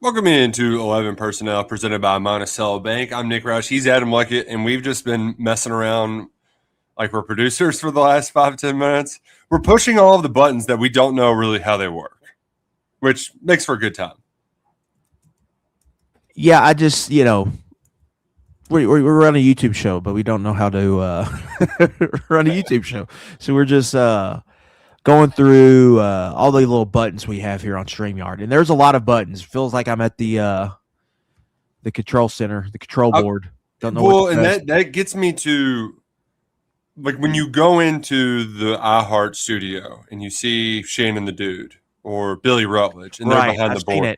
Welcome into 11 Personnel presented by Monticello Bank. I'm Nick Roush. He's Adam Luckett, and we've just been messing around like we're producers for the last 5 to 10 minutes. We're pushing all of the buttons that we don't know really how they work, which makes for a good time. Yeah, I just we're running a YouTube show, but we don't know how to run a YouTube show, so we're just going through all the little buttons we have here on StreamYard, and there's a lot of buttons. Feels like I'm at the control center, the control board. Don't know. Well, and that gets me to like when you go into the iHeart studio and you see Shannon the Dude or Billy Rutledge, and they're behind the board.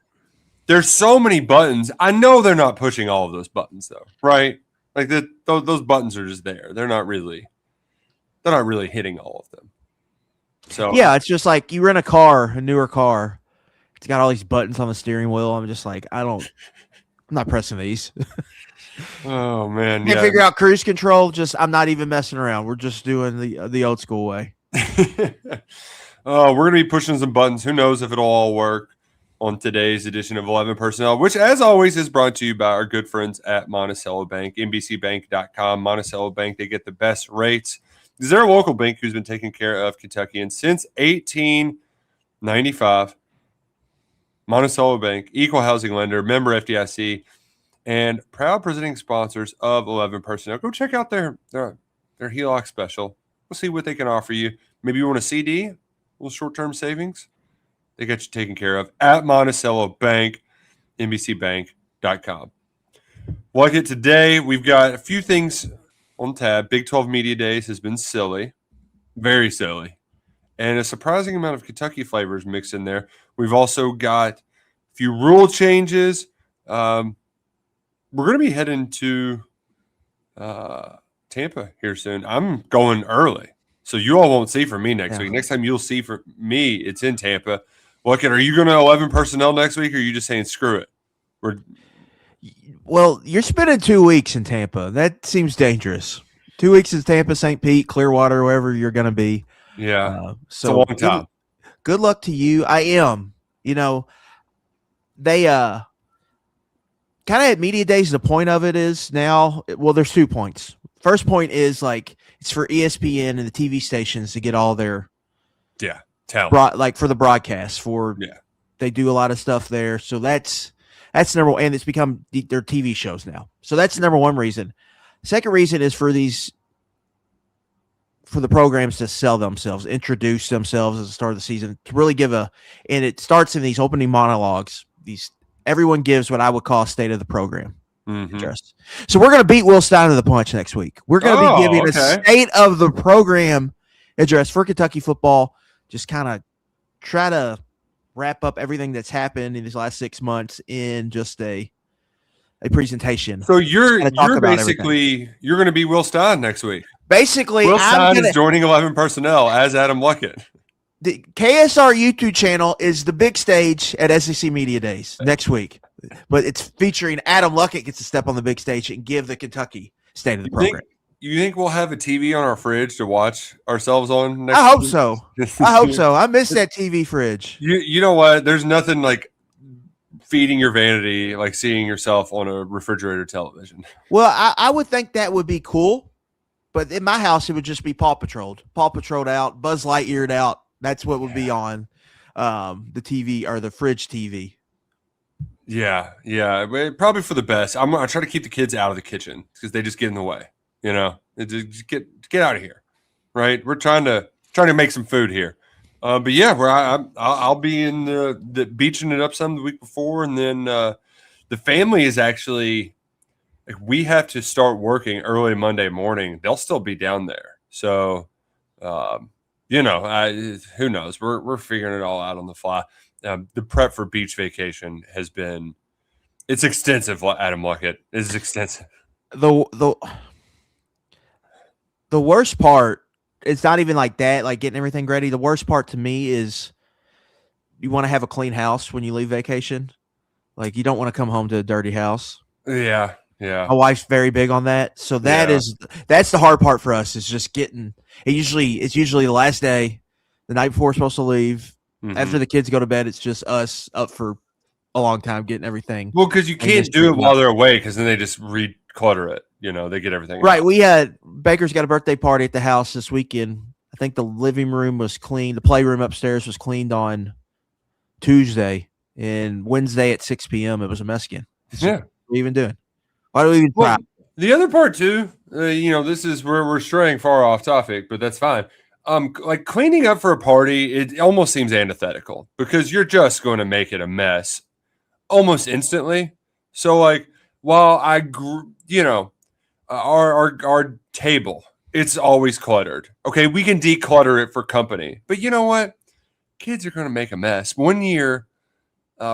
There's so many buttons. I know they're not pushing all of those buttons though, right? Like those buttons are just there. They're not really hitting all of them. So yeah, it's just like you rent a newer car. It's got all these buttons on the steering wheel. I'm just like, I'm not pressing these. Oh man, Can't figure out cruise control. I'm not even messing around. We're just doing the old school way. We're gonna be pushing some buttons. Who knows if it'll all work on today's edition of 11 Personnel, which as always is brought to you by our good friends at Monticello Bank, NBCBank.com. Monticello Bank, they get the best rates. They're a local bank who's been taking care of Kentuckians since 1895. Monticello Bank, equal housing lender, member FDIC, and proud presenting sponsors of 11 Personnel. Go check out their HELOC special. We'll see what they can offer you. Maybe you want a CD, a little short-term savings. They got you taken care of at Monticello Bank, NBCBank.com. Like it today, we've got a few things on tab. Big 12 Media Days has been silly, very silly, and a surprising amount of Kentucky flavors mixed in there. We've also got a few rule changes. We're going to be heading to Tampa here soon. I'm going early, so you all won't see from me next week. Next time you'll see from me, it's in Tampa. Look, are you going to 11 Personnel next week, or are you just saying screw it? Well, you're spending 2 weeks in Tampa. That seems dangerous. 2 weeks in Tampa, St. Pete, Clearwater, wherever you're going to be. Yeah, so it's a long time. Good luck to you. I am. They kind of at media days. The point of it is now. Well, there's 2 points. First point is like it's for ESPN and the TV stations to get all their talent, like for the broadcast. They do a lot of stuff there, so that's number one, and it's become their TV shows now. So that's the number one reason. Second reason is for the programs to sell themselves, introduce themselves at the start of the season, to really give and it starts in these opening monologues. Everyone gives what I would call state of the program address. So we're going to beat Will Stein to the punch next week. We're going to be giving a state of the program address for Kentucky football. Just kind of try to wrap up everything that's happened in these last 6 months in just a presentation. So you're basically you're going to be Will Stein next week. Basically, Will Stein is joining 11 Personnel as Adam Luckett. The KSR YouTube channel is the big stage at SEC Media Days next week, but it's featuring Adam Luckett gets to step on the big stage and give the Kentucky state of the program. You think we'll have a TV on our fridge to watch ourselves on next week? I hope so. I miss that TV fridge. You know what? There's nothing like feeding your vanity, like seeing yourself on a refrigerator television. Well, I would think that would be cool, but in my house, it would just be Paw Patroled out, Buzz Lightyeared out. That's what would be on the TV or the fridge TV. Yeah. Probably for the best. I try to keep the kids out of the kitchen because they just get in the way. Just get out of here, right? We're trying to make some food here, but yeah, I'll be in the beaching it up some the week before, and then the family is actually like we have to start working early Monday morning. They'll still be down there, so who knows? We're figuring it all out on the fly. The prep for beach vacation it's extensive. Adam Luckett, it's extensive. The worst part, it's not even like that, like getting everything ready. The worst part to me is you want to have a clean house when you leave vacation. Like you don't want to come home to a dirty house. Yeah. My wife's very big on that. So that's the hard part for us is just getting it's usually the last day, the night before we're supposed to leave. Mm-hmm. After the kids go to bed, it's just us up for a long time getting everything. Well, because you can't do it while they're away, because then they just reclutter it. They get everything right. out. We had Baker's got a birthday party at the house this weekend. I think the living room was cleaned. The playroom upstairs was cleaned on Tuesday, and Wednesday at 6 p.m. it was a mess again. Yeah. What are we even doing? Why do we even try? The other part too, this is where we're straying far off topic, but that's fine. Like cleaning up for a party, it almost seems antithetical because you're just going to make it a mess almost instantly. So like, while our table, it's always cluttered. Okay, we can declutter it for company, but you know what? Kids are going to make a mess. One year,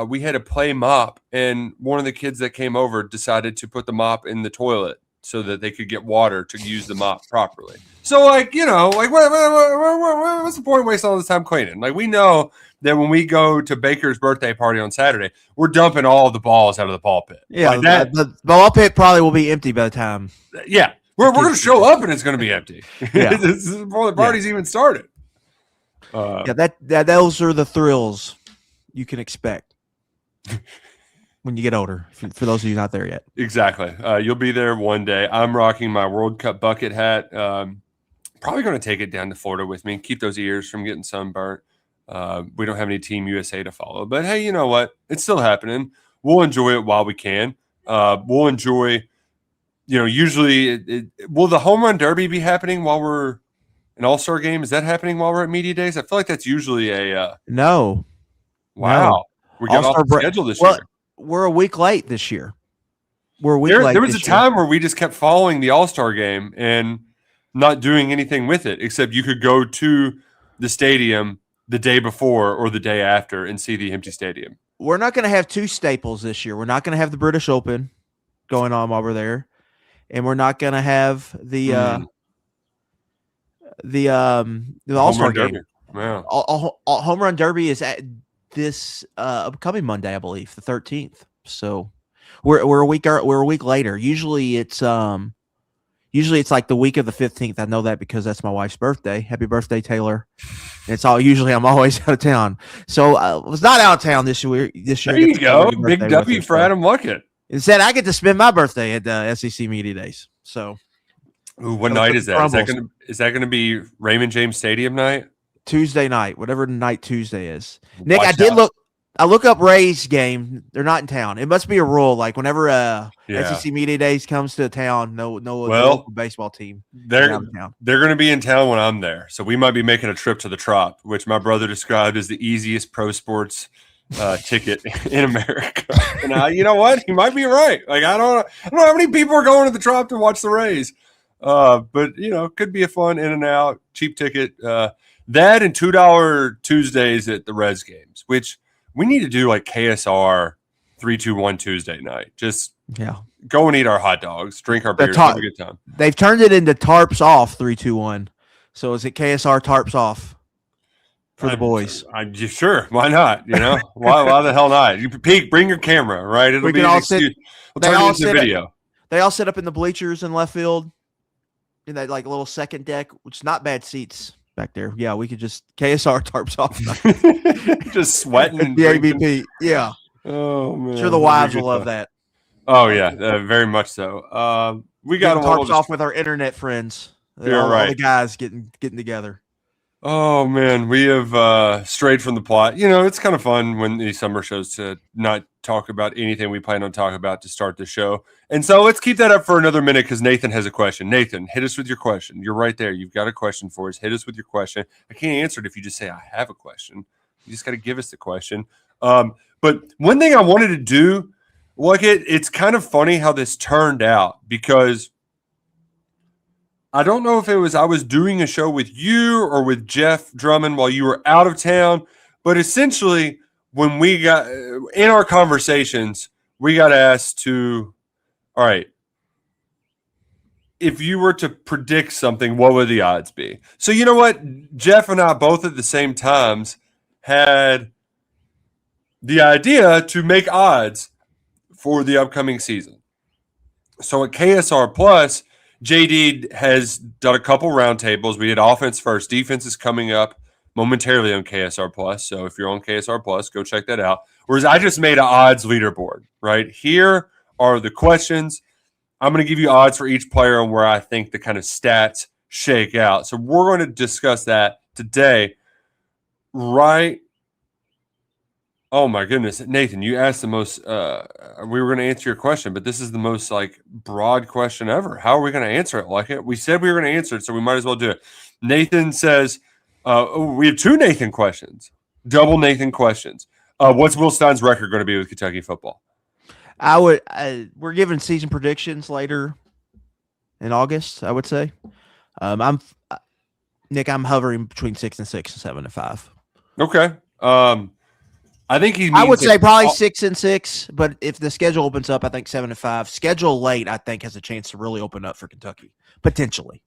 we had to play mop, and one of the kids that came over decided to put the mop in the toilet so that they could get water to use the mop properly. So, what's the point of wasting all this time cleaning? Like, we know that when we go to Baker's birthday party on Saturday, we're dumping all the balls out of the ball pit. Yeah, like the ball pit probably will be empty by the time. Yeah, we're going to show up, and it's going to be empty. Yeah. Before the party's even started. Those are the thrills you can expect when you get older, for those of you not there yet. Exactly. You'll be there one day. I'm rocking my World Cup bucket hat. Probably going to take it down to Florida with me, keep those ears from getting sunburnt. We don't have any Team USA to follow, but hey, you know what? It's still happening. We'll enjoy it while we can. We'll enjoy, usually will the home run derby be happening while we're an all-star game? Is that happening while we're at media days? I feel like that's usually no. Wow. No. We got off the schedule this year. We're a week late this year. There was a time where we just kept following the All-Star game and not doing anything with it, except you could go to the stadium the day before or the day after and see the empty stadium. We're not going to have two staples this year. We're not going to have the British Open going on while we're there, and we're not going to have the All-Star game. Wow. Home run derby is at this upcoming Monday, I believe, the 13th. So we're a week later. Usually it's like the week of the 15th. I know that because that's my wife's birthday. Happy birthday, Taylor. And I'm always out of town. So I was not out of town this year. There you go. Big W for Adam Luckett. Instead, I get to spend my birthday at the SEC Media Days. So what night is that? Is that going to be Raymond James Stadium night? Tuesday night, whatever night Tuesday is. Nick, I look up Ray's game. They're not in town. It must be a rule. Like whenever SEC Media Days comes to town, no local baseball team. They're going to be in town when I'm there. So we might be making a trip to the Trop, which my brother described as the easiest pro sports ticket in America. And you know what? He might be right. Like I don't know how many people are going to the Trop to watch the Rays. But could be a fun in and out cheap ticket. That and $2 Tuesdays at the Reds games, which we need to do like KSR 3-2-1 Tuesday night. Just go and eat our hot dogs, drink our beers, have a good time. They've turned it into tarps off 3-2-1. So is it KSR tarps off for the boys? Sure. Why not? Why the hell not? You peek, bring your camera, right? It'll be an excuse. We'll turn it into video. They all sit up in the bleachers in left field in that like little second deck, which is not bad seats back there. Yeah, we could just KSR tarps off. Just sweating. The ABP. Yeah. Oh, man. Sure the wives will love that. Oh, yeah. Very much so. We got tarps off with our internet friends. You're right. All the guys getting together. Oh, man. We have strayed from the plot. It's kind of fun when these summer shows to not talk about anything we plan on talking about to start the show. And so let's keep that up for another minute because Nathan has a question. Nathan, hit us with your question. You're right there. You've got a question for us. Hit us with your question. I can't answer it if you just say, I have a question. You just got to give us the question. But one thing I wanted to do, it's kind of funny how this turned out because I don't know if I was doing a show with you or with Jeff Drummond while you were out of town, but essentially when we got in our conversations, we got asked to, all right, if you were to predict something, what would the odds be? So you know what? Jeff and I both at the same times had the idea to make odds for the upcoming season. So at KSR Plus, JD has done a couple roundtables. We did offense first. Defense is coming up momentarily on KSR Plus. So if you're on KSR Plus, go check that out. Whereas I just made an odds leaderboard, right? Here are the questions. I'm going to give you odds for each player and where I think the kind of stats shake out. So we're going to discuss that today, right? Oh my goodness, Nathan, you asked the most. We were going to answer your question, but this is the most like broad question ever. How are we going to answer it? Like it, we said we were going to answer it, so we might as well do it. Nathan says, we have two Nathan questions, double Nathan questions. What's Will Stein's record going to be with Kentucky football? We're giving season predictions later in August, I would say. Nick, I'm hovering between 6-6 and 7-5. Okay. I think he. I would say probably 6-6, but if the schedule opens up, I think 7-5. Schedule late, I think, has a chance to really open up for Kentucky potentially.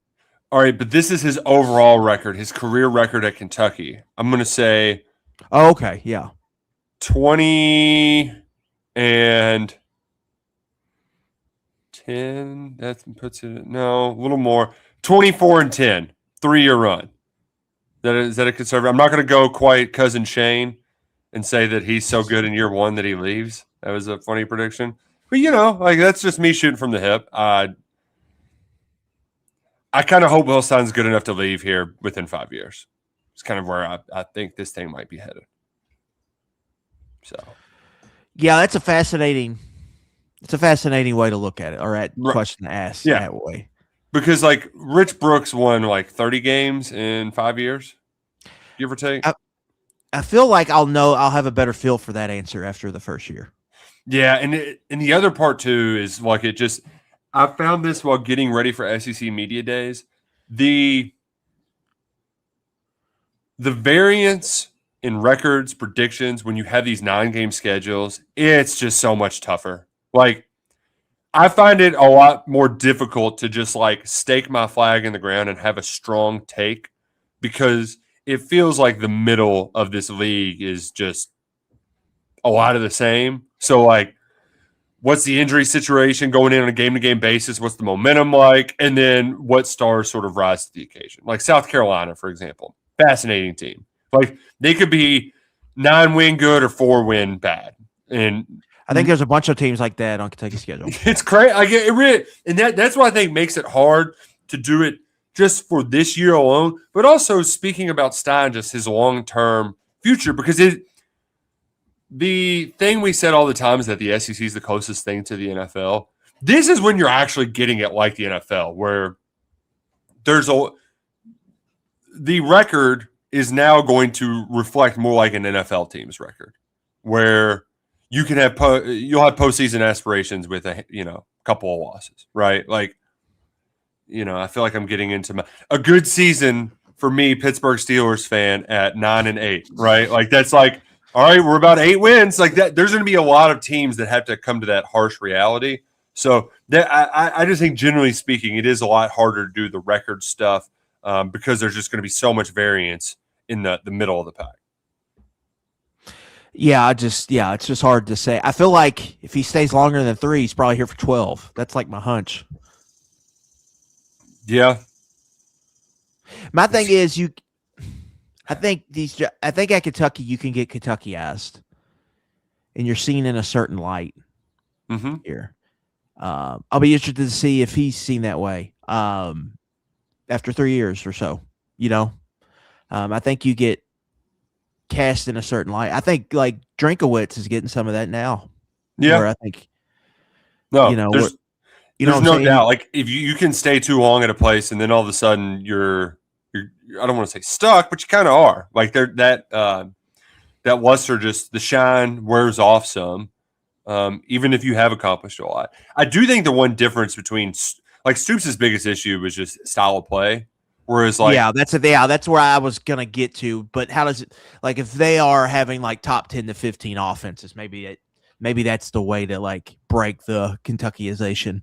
All right, but this is his overall record, his career record at Kentucky. I'm going to say. Oh, okay, yeah. 20 and 10. That puts it a little more. 24 and 10, 3-year run. Is that a conservative? I'm not going to go quite cousin Shane and say that he's so good in year one that he leaves. That was a funny prediction. But, like that's just me shooting from the hip. I kind of hope Will Stein's good enough to leave here within 5 years. It's kind of where I think this thing might be headed. So, yeah, that's a fascinating way to look at it, or question to ask that way. Because like Rich Brooks won like 30 games in 5 years, give or take. I feel like I'll have a better feel for that answer after the first year. Yeah, and the other part too is like I found this while getting ready for SEC Media Days. The variance in records, predictions, when you have these 9-game schedules, it's just so much tougher. Like, I find it a lot more difficult to just like stake my flag in the ground and have a strong take, because it feels like the middle of this league is just a lot of the same. So like, what's the injury situation going in on a game-to-game basis? What's the momentum like? And then what stars sort of rise to the occasion? Like South Carolina, for example, fascinating team. Like they could be 9-win good or 4-win bad. And I think there's a bunch of teams like that on Kentucky's schedule. It's crazy. Like it really, and that's what I think makes it hard to do it just for this year alone. But also speaking about Stein, just his long-term future, because the thing we said all the time is that the SEC is the closest thing to the NFL. This is when you're actually getting it like the NFL, where the record is now going to reflect more like an NFL team's record, where you can have you'll have postseason aspirations with a couple of losses, right? Like, I feel like I'm getting into a good season for me, Pittsburgh Steelers fan, at 9-8, right? Like that's like, all right, we're about 8 wins. Like that, there's going to be a lot of teams that have to come to that harsh reality. So that I just think, generally speaking, it is a lot harder to do the record stuff because there's just going to be so much variance in the middle of the pack. Yeah, it's just hard to say. I feel like if he stays longer than 3, he's probably here for 12. That's like my hunch. Yeah. My thing is I think at Kentucky you can get Kentucky-ized, and you're seen in a certain light here. I'll be interested to see if he's seen that way after 3 years or so. I think you get cast in a certain light. I think like Drinkowitz is getting some of that now. Yeah, where I think there's no doubt. Like if you can stay too long at a place and then all of a sudden you're I don't want to say stuck, but you kind of are. Like that luster, just the shine wears off some. Even if you have accomplished a lot, I do think the one difference between like Stoops' biggest issue was just style of play. Whereas like that's where I was gonna get to. But how does it, like, if they are having like top 10 to 15 offenses, maybe that's the way to like break the Kentuckyization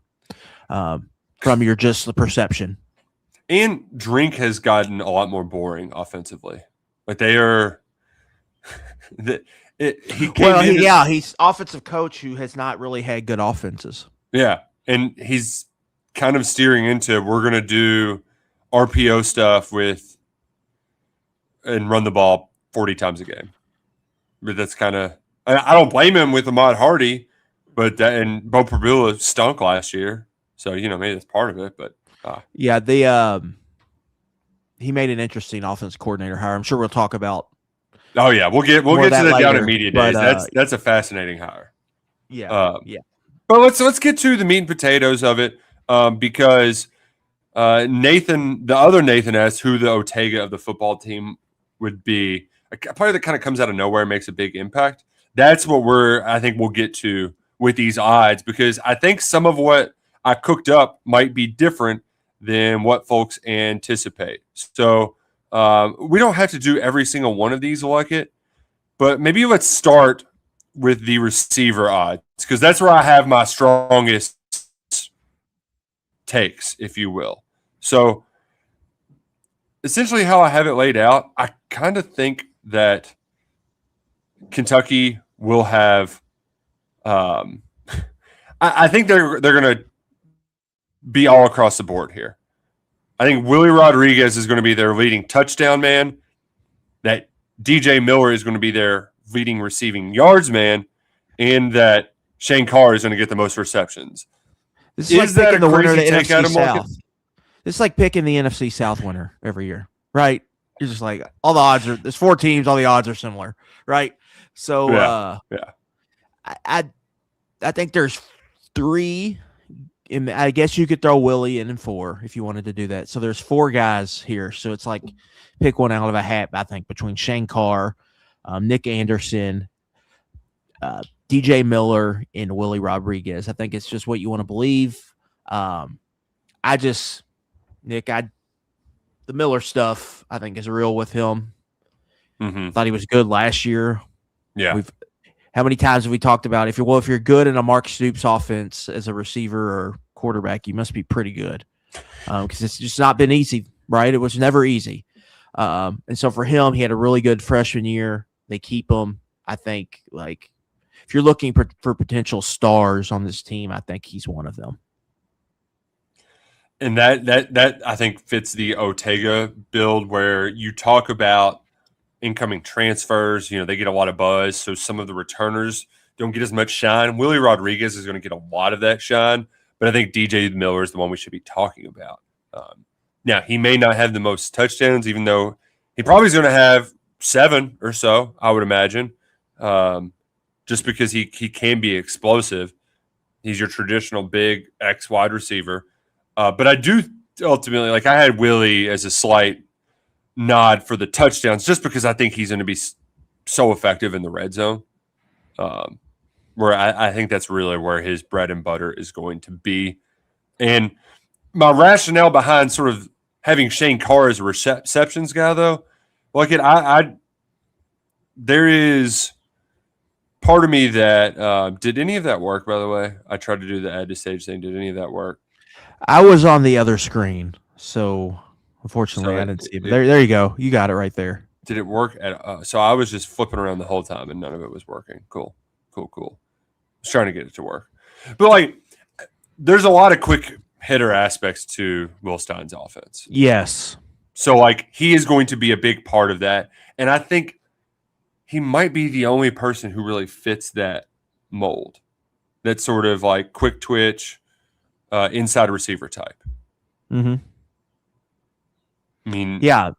from your just the perception. And Drink has gotten a lot more boring offensively. Like they are. He's offensive coach who has not really had good offenses. Yeah, and he's kind of steering into, we're going to do RPO stuff with and run the ball 40 times a game. But that's kind of – I don't blame him with Ahmad Hardy, but and Bo Prabula stunk last year. So, maybe that's part of it. But yeah, he made an interesting offense coordinator hire. I'm sure we'll talk about. Oh yeah, we'll get to that down at media days. But, that's a fascinating hire. Yeah, But let's get to the meat and potatoes of it, because Nathan, the other Nathan, asked who the Ortega of the football team would be. A player that kind of comes out of nowhere and makes a big impact. That's what I think we'll get to with these odds, because I think some of what I cooked up might be different than what folks anticipate. So we don't have to do every single one of these like it, but maybe let's start with the receiver odds, because that's where I have my strongest takes, if you will. So essentially how I have it laid out, I kind of think that Kentucky will have I think they're going to be all across the board here. I think Willie Rodriguez is going to be their leading touchdown man, that DJ Miller is going to be their leading receiving yards man, and that Shane Carr is going to get the most receptions. This is like picking the winner of the NFC South. This is like picking the NFC South winner every year, right? You're just like, all the odds there's 4 teams, all the odds are similar, right? So I think there's 3. I guess you could throw Willie in 4 if you wanted to do that. So there's 4 guys here. So it's like pick one out of a hat, I think, between Shane Carr, Nick Anderson, DJ Miller, and Willie Rodriguez. I think it's just what you want to believe. The Miller stuff, I think, is real with him. Mm-hmm. Thought he was good last year. Yeah. How many times have we talked about if you're good in a Mark Stoops offense as a receiver or quarterback, you must be pretty good, because it's just not been easy, right? It was never easy. And so for him, he had a really good freshman year. They keep him. I think, like, if you're looking for potential stars on this team, I think he's one of them. And that I think fits the Ortega build, where you talk about incoming transfers. They get a lot of buzz, so some of the returners don't get as much shine. Willie Rodriguez is going to get a lot of that shine, but I think DJ Miller is the one we should be talking about. Now, he may not have the most touchdowns, even though he probably is going to have 7 or so, I would imagine, just because he can be explosive. He's your traditional big X wide receiver. But I do ultimately, like, I had Willie as a slight nod for the touchdowns, just because I think he's going to be so effective in the red zone, where I think that's really where his bread and butter is going to be. And my rationale behind sort of having Shane Carr as a receptions guy, though, like there is part of me that did any of that work, by the way? I tried to do the add to stage thing. Did any of that work? I was on the other screen, so unfortunately I didn't see it. But there you go. You got it right there. Did it work? So I was just flipping around the whole time, and none of it was working. Cool. I was trying to get it to work. But, like, there's a lot of quick hitter aspects to Will Stein's offense. Yes. So, like, he is going to be a big part of that. And I think he might be the only person who really fits that mold. That sort of, like, quick twitch, inside receiver type. Mm-hmm. I mean, yeah,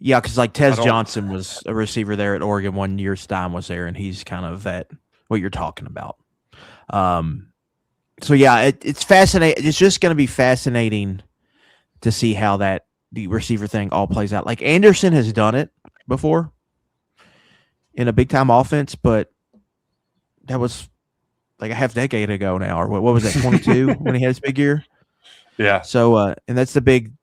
because like Tez Johnson was a receiver there at Oregon 1 year. Stein was there, and he's kind of that what you're talking about. So yeah, it's fascinating. It's just going to be fascinating to see how the receiver thing all plays out. Like, Anderson has done it before in a big time offense, but that was like a half decade ago now, or what was that, 22 when he had his big year? Yeah. So, and that's the big,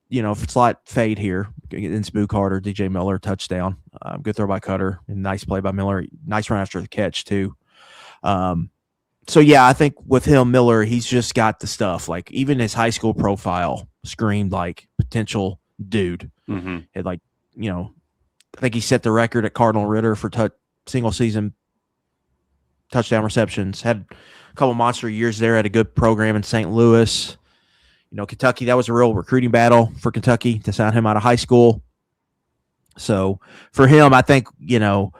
slight fade here. In Spoo Carter, DJ Miller, touchdown. Good throw by Cutter, and nice play by Miller. Nice run after the catch, too. So, yeah, I think with him, Miller, he's just got the stuff. Like, even his high school profile screamed like potential dude. Mm-hmm. Had, like, I think he set the record at Cardinal Ritter for single season touchdown receptions. Had a couple monster years there. Had a good program in St. Louis. Kentucky, that was a real recruiting battle for Kentucky to sign him out of high school. So for him, I think, we're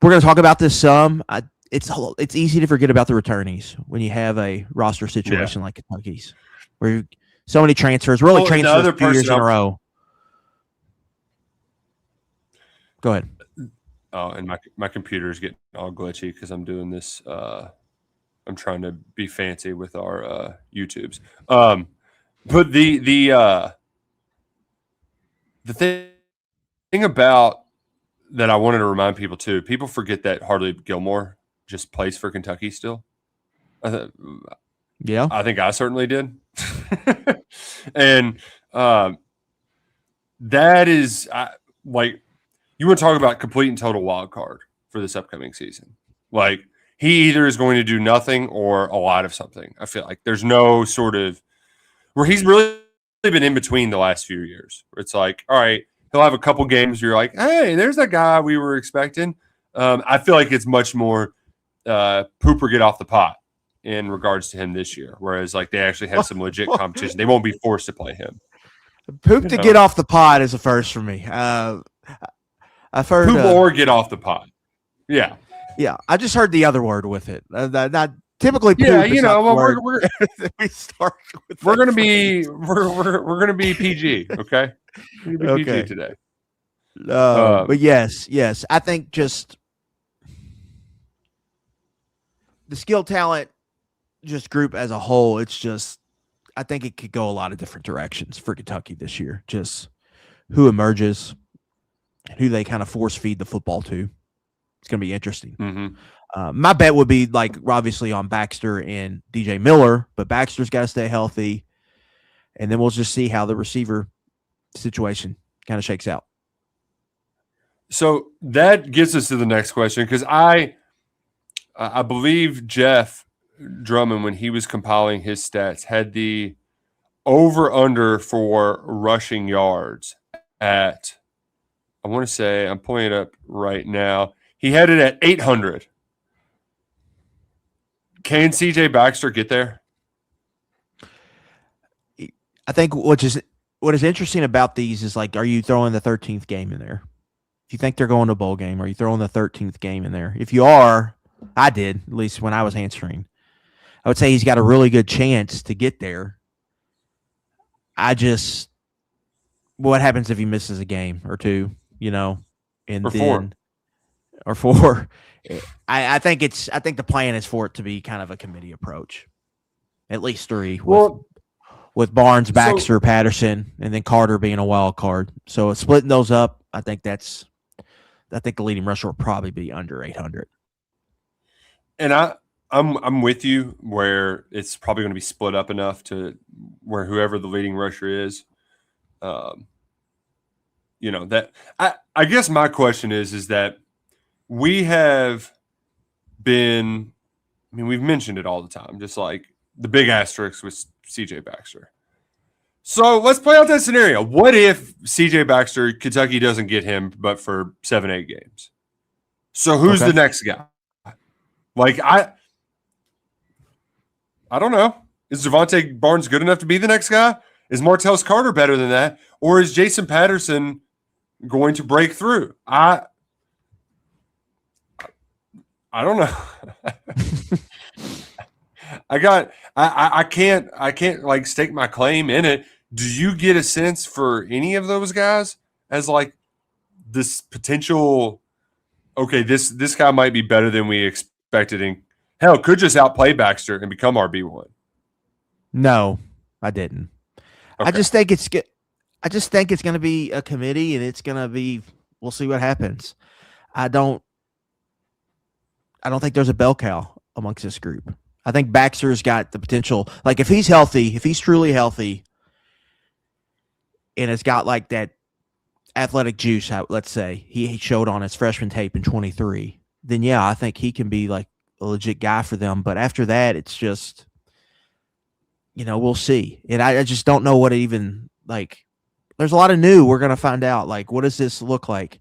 going to talk about this some. It's easy to forget about the returnees when you have a roster situation like Kentucky's, where so many transfers, really transfers 2 years in a row. Go ahead. Oh, and my computer is getting all glitchy because I'm doing this. I'm trying to be fancy with our YouTubes. But the thing about that I wanted to remind people too, people forget that Harley Gilmore just plays for Kentucky still. Yeah, I think I certainly did. And that is like, you want to talk about complete and total wild card for this upcoming season. Like, he either is going to do nothing or a lot of something. I feel like there's no sort of where he's really been in between the last few years. Where it's like, all right, he'll have a couple games where you're like, hey, there's that guy we were expecting. I feel like it's much more poop or get off the pot in regards to him this year. Whereas like they actually have some legit competition. They won't be forced to play him. Poop to get off the pot is a first for me. I've heard poop or get off the pot. Yeah. Yeah. I just heard the other word with it. Not typically poop. Yeah, we're gonna be PG, okay? We're gonna be PG today. But yes. I think just the skill talent just group as a whole, it's just I think it could go a lot of different directions for Kentucky this year. Just who emerges, who they kind of force feed the football to. It's going to be interesting. Mm-hmm. My bet would be like obviously on Baxter and DJ Miller, but Baxter's got to stay healthy. And then we'll just see how the receiver situation kind of shakes out. So that gets us to the next question, because I believe Jeff Drummond, when he was compiling his stats, had the over-under for rushing yards at, I want to say, I'm pulling it up right now, he had it at 800. Can CJ Baxter get there? I think what is interesting about these is like, are you throwing the 13th game in there? If you think they're going to a bowl game, are you throwing the 13th game in there? If you are, I did, at least when I was answering, I would say he's got a really good chance to get there. What happens if he misses a game or two, and or then, or four? I think the plan is for it to be kind of a committee approach, at least three. With Barnes, Baxter, Patterson, and then Carter being a wild card. So splitting those up, I think the leading rusher will probably be under 800. And I'm with you where it's probably going to be split up enough to where whoever the leading rusher is, that I guess my question is that we have been, we've mentioned it all the time, just like the big asterisk with CJ Baxter. So let's play out that scenario. What if CJ Baxter, Kentucky doesn't get him, but for 7-8 games? So who's the next guy? Like, I don't know. Is Devontae Barnes good enough to be the next guy? Is Martellus Carter better than that? Or is Jason Patterson going to break through? I don't know. I can't like stake my claim in it. Do you get a sense for any of those guys as like this potential, okay, this guy might be better than we expected, and hell, could just outplay Baxter and become RB1? No, I didn't. Okay. I just think it's going to be a committee, and it's going to be, we'll see what happens. I don't think there's a bell cow amongst this group. I think Baxter's got the potential. Like, if he's healthy, if he's truly healthy, and it's got like that athletic juice, let's say he showed on his freshman tape in 23, then yeah, I think he can be like a legit guy for them. But after that, it's just, we'll see. And I just don't know what it even, like, there's a lot of new we're going to find out. Like, what does this look like?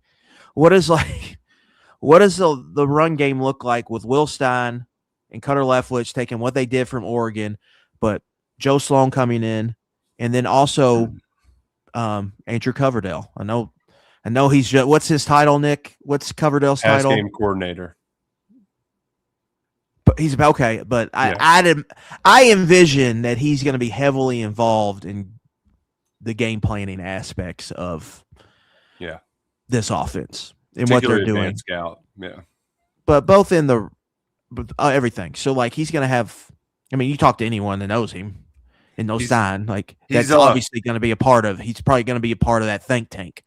What does the run game look like with Will Stein and Cutter Leftwich taking what they did from Oregon, but Joe Sloan coming in, and then also Andrew Coverdale. I know I know he's just, what's his title, Nick? What's Coverdale's Pass title? game coordinator. But he's okay. But I envision that he's going to be heavily involved in the game planning aspects of this offense and what they're doing. Scout. Yeah. But both in the everything. So like he's going to have. I mean, you talk to anyone that knows him and knows Stein, like that's obviously going to be a part of. He's probably going to be a part of that think tank.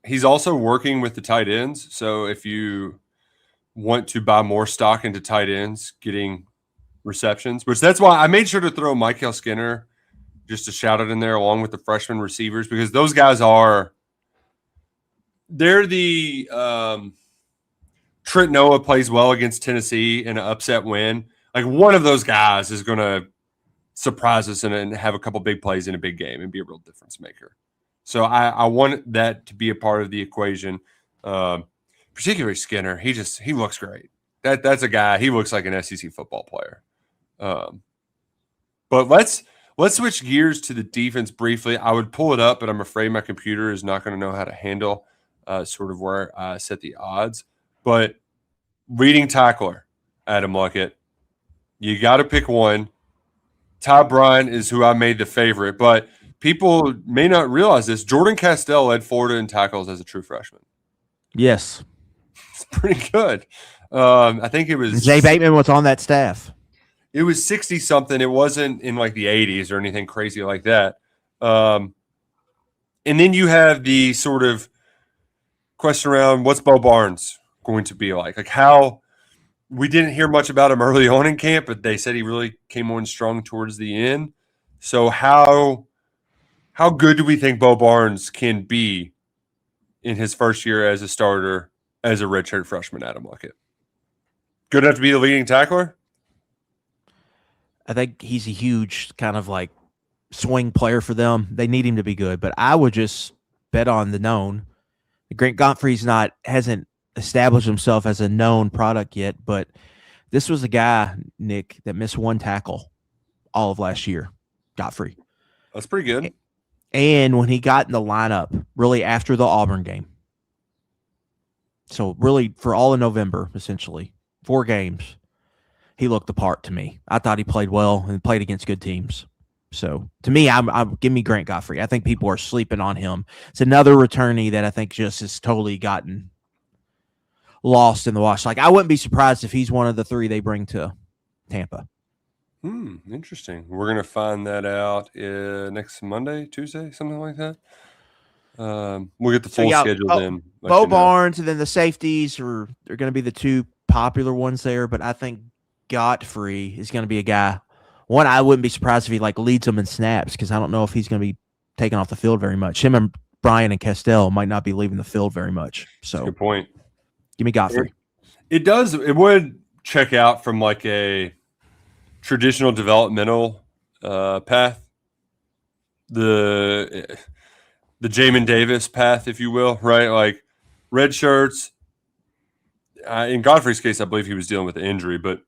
He's also working with the tight ends. So if you want to buy more stock into tight ends, getting receptions, which that's why I made sure to throw Michael Skinner just to shout it in there along with the freshman receivers, because those guys they're the Trent Noah plays well against Tennessee in an upset win. Like one of those guys is going to surprise us and have a couple big plays in a big game and be a real difference maker. So I want that to be a part of the equation, particularly Skinner. He looks great. That's a guy. He looks like an SEC football player. But let's switch gears to the defense briefly. I would pull it up, but I'm afraid my computer is not going to know how to handle sort of where I set the odds. But leading tackler, Adam Luckett, you got to pick one. Ty Bryant is who I made the favorite, but people may not realize this. Jordan Castell led Florida in tackles as a true freshman. Yes. It's pretty good. I think it was Jay Bateman was on that staff. It was 60-something. It wasn't in like the 80s or anything crazy like that. And then you have the sort of question around what's Bo Barnes going to be like? Like how we didn't hear much about him early on in camp, but they said he really came on strong towards the end. So how good do we think Bo Barnes can be in his first year as a starter as a redshirt freshman, Adam Luckett? Good enough to be the leading tackler? I think he's a huge kind of like swing player for them. They need him to be good, but I would just bet on the known. Grant Godfrey's hasn't established himself as a known product yet, but this was a guy, Nick, that missed one tackle all of last year. Godfrey. That's pretty good. And when he got in the lineup, really after the Auburn game. So really for all of November, essentially, 4 games, he looked the part to me. I thought he played well and played against good teams. So to me, I'm give me Grant Godfrey. I think people are sleeping on him. It's another returnee that I think just has totally gotten lost in the wash. Like I wouldn't be surprised if he's one of the 3 they bring to Tampa. Interesting. We're going to find that out next Monday, Tuesday, something like that. We'll get the full schedule then. Bo Barnes and then the safeties are going to be the 2 popular ones there, but I think Godfrey is going to be a guy. One, I wouldn't be surprised if he like leads them in snaps because I don't know if he's going to be taken off the field very much. Him and Brian and Castell might not be leaving the field very much. So good point. Give me Godfrey. It would check out from like a traditional developmental path, the Jamin Davis path, if you will, right? Like red shirts. In Godfrey's case, I believe he was dealing with an injury, but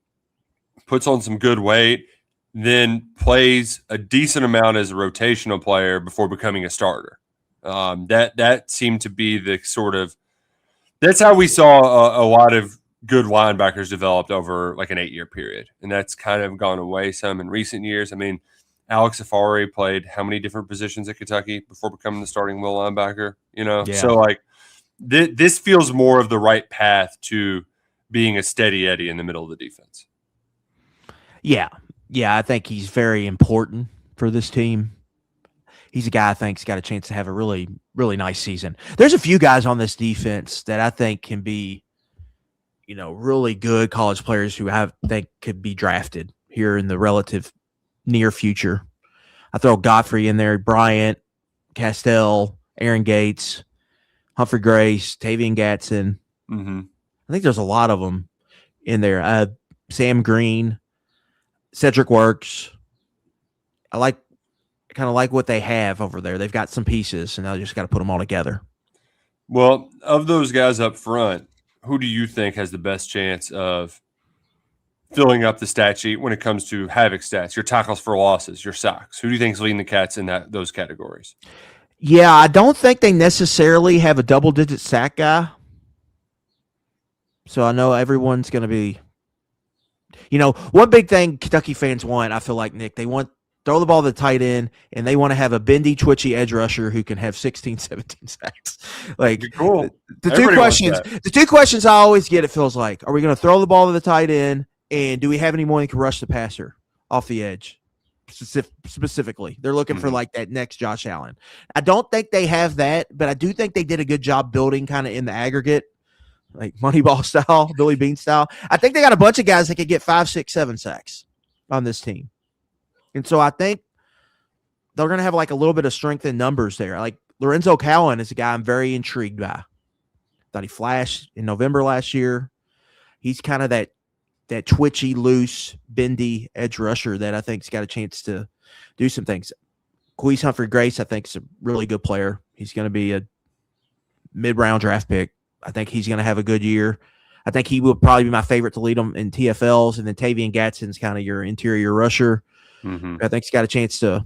puts on some good weight, then plays a decent amount as a rotational player before becoming a starter. That seemed to be the sort of – that's how we saw a lot of good linebackers developed over like an 8-year period, and that's kind of gone away some in recent years. I mean, Alex Safari played how many different positions at Kentucky before becoming the starting middle linebacker, you know? Yeah. So, like, this feels more of the right path to being a steady Eddie in the middle of the defense. Yeah. Yeah, I think he's very important for this team. He's a guy I think's got a chance to have a really, really nice season. There's a few guys on this defense that I think can be, you know, really good college players who I think could be drafted here in the relative near future. I throw Godfrey in there, Bryant, Castell, Aaron Gates, Humphrey Grace, Tavian Gatson. Mm-hmm. I think there's a lot of them in there. Sam Green, Cedric Works. I kind of like what they have over there. They've got some pieces, and now just got to put them all together. Well, of those guys up front, who do you think has the best chance of filling up the stat sheet when it comes to Havoc stats, your tackles for losses, your sacks? Who do you think is leading the Cats in those categories? Yeah, I don't think they necessarily have a double-digit sack guy. So I know everyone's going to be, one big thing Kentucky fans want, I feel like, Nick, they want throw the ball to the tight end, and they want to have a bendy, twitchy edge rusher who can have 16, 17 sacks. Like Cool. the two questions I always get, it feels like, are we going to throw the ball to the tight end, and do we have anyone who can rush the passer off the edge? Specifically, they're looking for like that next Josh Allen. I don't think they have that, but I do think they did a good job building kind of in the aggregate, like Moneyball style, Billy Bean style. I think they got a bunch of guys that could get 5, 6, 7 sacks on this team. And so I think they're going to have like a little bit of strength in numbers there. Like Lorenzo Cowan is a guy I'm very intrigued by. Thought he flashed in November last year. He's kind of that twitchy, loose, bendy edge rusher that I think's got a chance to do some things. Queese Humphrey-Grace, I think, is a really good player. He's going to be a mid-round draft pick. I think he's going to have a good year. I think he will probably be my favorite to lead them in TFLs, and then Tavian Gadsden's kind of your interior rusher. I think he's got a chance to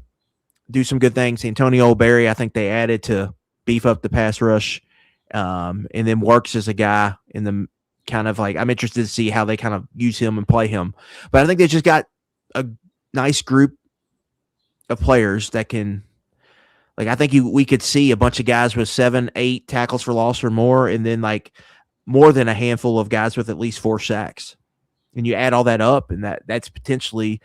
do some good things. Antonio Berry, I think they added to beef up the pass rush, and then Works as a guy in the kind of like, I'm interested to see how they kind of use him and play him. But I think they just got a nice group of players that can, like, I think we could see a bunch of guys with 7, 8 tackles for loss or more, and then like more than a handful of guys with at least 4 sacks. And you add all that up, and that's potentially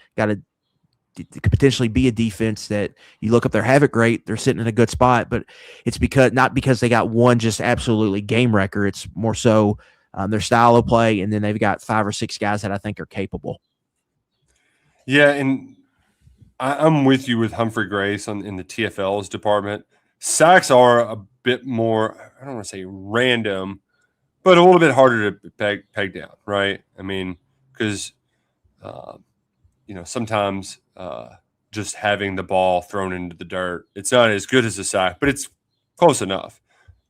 could potentially be a defense that you look up their havoc rate, they're sitting in a good spot, but it's not because they got one just absolutely game wrecker. It's more so their style of play, and then they've got 5 or 6 guys that I think are capable. Yeah, and I'm with you with Humphrey-Grace in the TFLs department. Sacks are a bit more, I don't want to say random, but a little bit harder to peg down, right? I mean, because sometimes just having the ball thrown into the dirt, it's not as good as a sack, but it's close enough.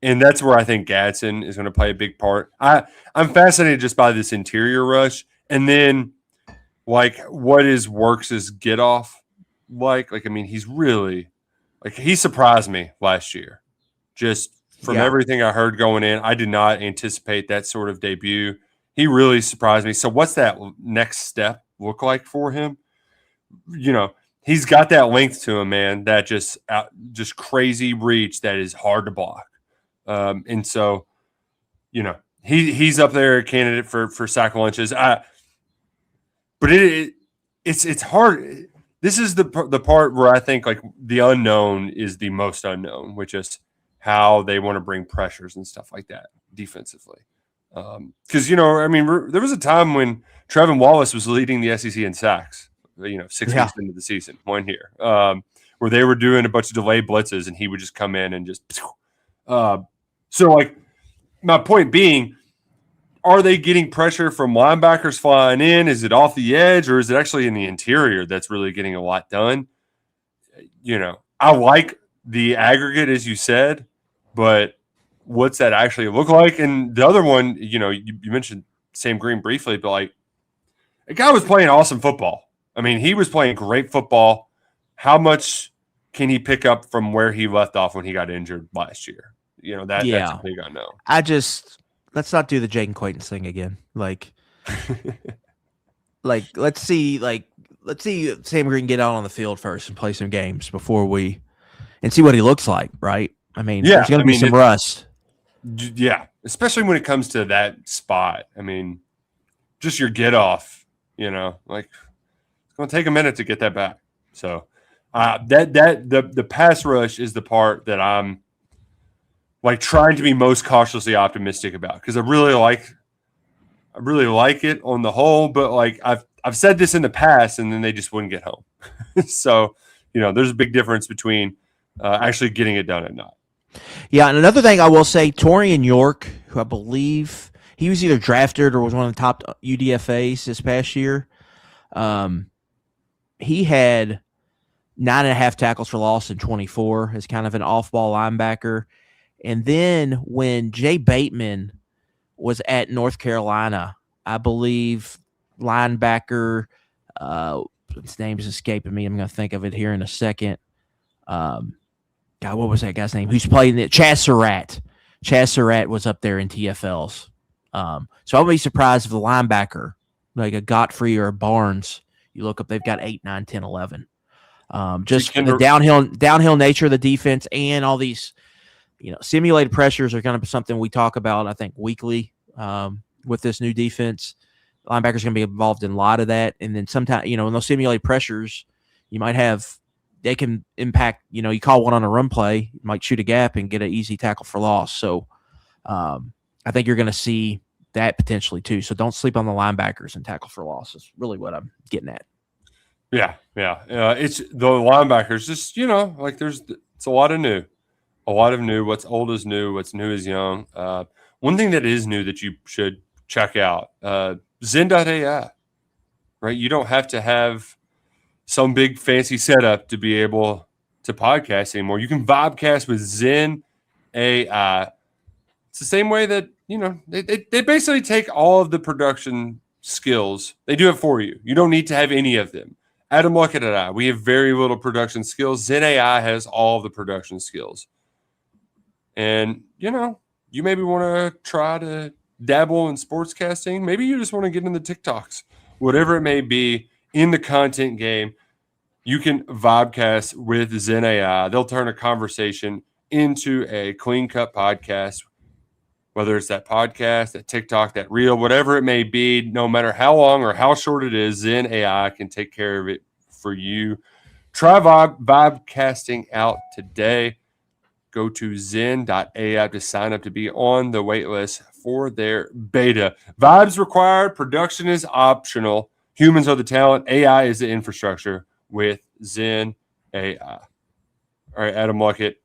And that's where I think Gadsden is going to play a big part. I'm fascinated just by this interior rush. And then, like, what is Works' get off like? Like, I mean, he's really – like, he surprised me last year. Just from everything I heard going in, I did not anticipate that sort of debut. He really surprised me. So what's that next step look like for him? He's got that length to him, man, that just crazy reach that is hard to block. And so, he's up there, a candidate for sack lunches. But it's hard. This is the part where I think like the unknown is the most unknown, which is how they want to bring pressures and stuff like that defensively. Because there was a time when Trevin Wallace was leading the SEC in sacks. 6 weeks into the season, 1 year, where they were doing a bunch of delayed blitzes, and he would just come in and just. So, like, my point being, are they getting pressure from linebackers flying in? Is it off the edge, or is it actually in the interior that's really getting a lot done? I like the aggregate, as you said, but what's that actually look like? And the other one, you mentioned Sam Green briefly, but, like, the guy was playing awesome football. I mean, he was playing great football. How much can he pick up from where he left off when he got injured last year? That's a big unknown. Let's not do the Jaden Quaintance thing again. Like, let's see Sam Green get out on the field first and play some games before and see what he looks like, right? I mean, there's going to be some rust. Yeah, especially when it comes to that spot. I mean, just your get off, like it's going to take a minute to get that back. So the pass rush is the part that I'm like trying to be most cautiously optimistic about, because I really like it on the whole, but like I've said this in the past and then they just wouldn't get home. So, there's a big difference between actually getting it done and not. Yeah, and another thing I will say, Torian York, who I believe he was either drafted or was one of the top UDFAs this past year, he had 9.5 tackles for loss in 24 as kind of an off-ball linebacker. And then when Jay Bateman was at North Carolina, I believe linebacker, his name's escaping me. I'm going to think of it here in a second. God, God, what was that guy's name? Who's playing it? Chaz Surratt. Chaz Surratt was up there in TFLs. So I would be surprised if the linebacker, like a Godfrey or a Barnes, you look up, they've got 8, 9, 10, 11. Just for the downhill nature of the defense and all these, simulated pressures are going to be something we talk about, I think, weekly with this new defense. Linebackers going to be involved in a lot of that. And then sometimes, in those simulated pressures, you might have, they can impact, you call one on a run play, you might shoot a gap and get an easy tackle for loss. So I think you're going to see that potentially too. So don't sleep on the linebackers and tackle for loss is really what I'm getting at. Yeah. It's the linebackers, just, it's a lot of new. What's old is new. What's new is young. One thing that is new that you should check out, Zen.ai, right? You don't have to have some big fancy setup to be able to podcast anymore. You can vibecast with Zen AI. It's the same way that, they basically take all of the production skills. They do it for you. You don't need to have any of them. Adam Luckett and I, we have very little production skills. Zen AI has all of the production skills. And, you maybe want to try to dabble in sportscasting. Maybe you just want to get into TikToks, whatever it may be in the content game. You can vibecast with Zen AI. They'll turn a conversation into a clean cut podcast, whether it's that podcast, that TikTok, that reel, whatever it may be, no matter how long or how short it is, Zen AI can take care of it for you. Try vibecasting out today. Go to zen.ai to sign up to be on the wait list for their beta. Vibes required. Production is optional. Humans are the talent. AI is the infrastructure with Zen AI. All right, Adam Luckett,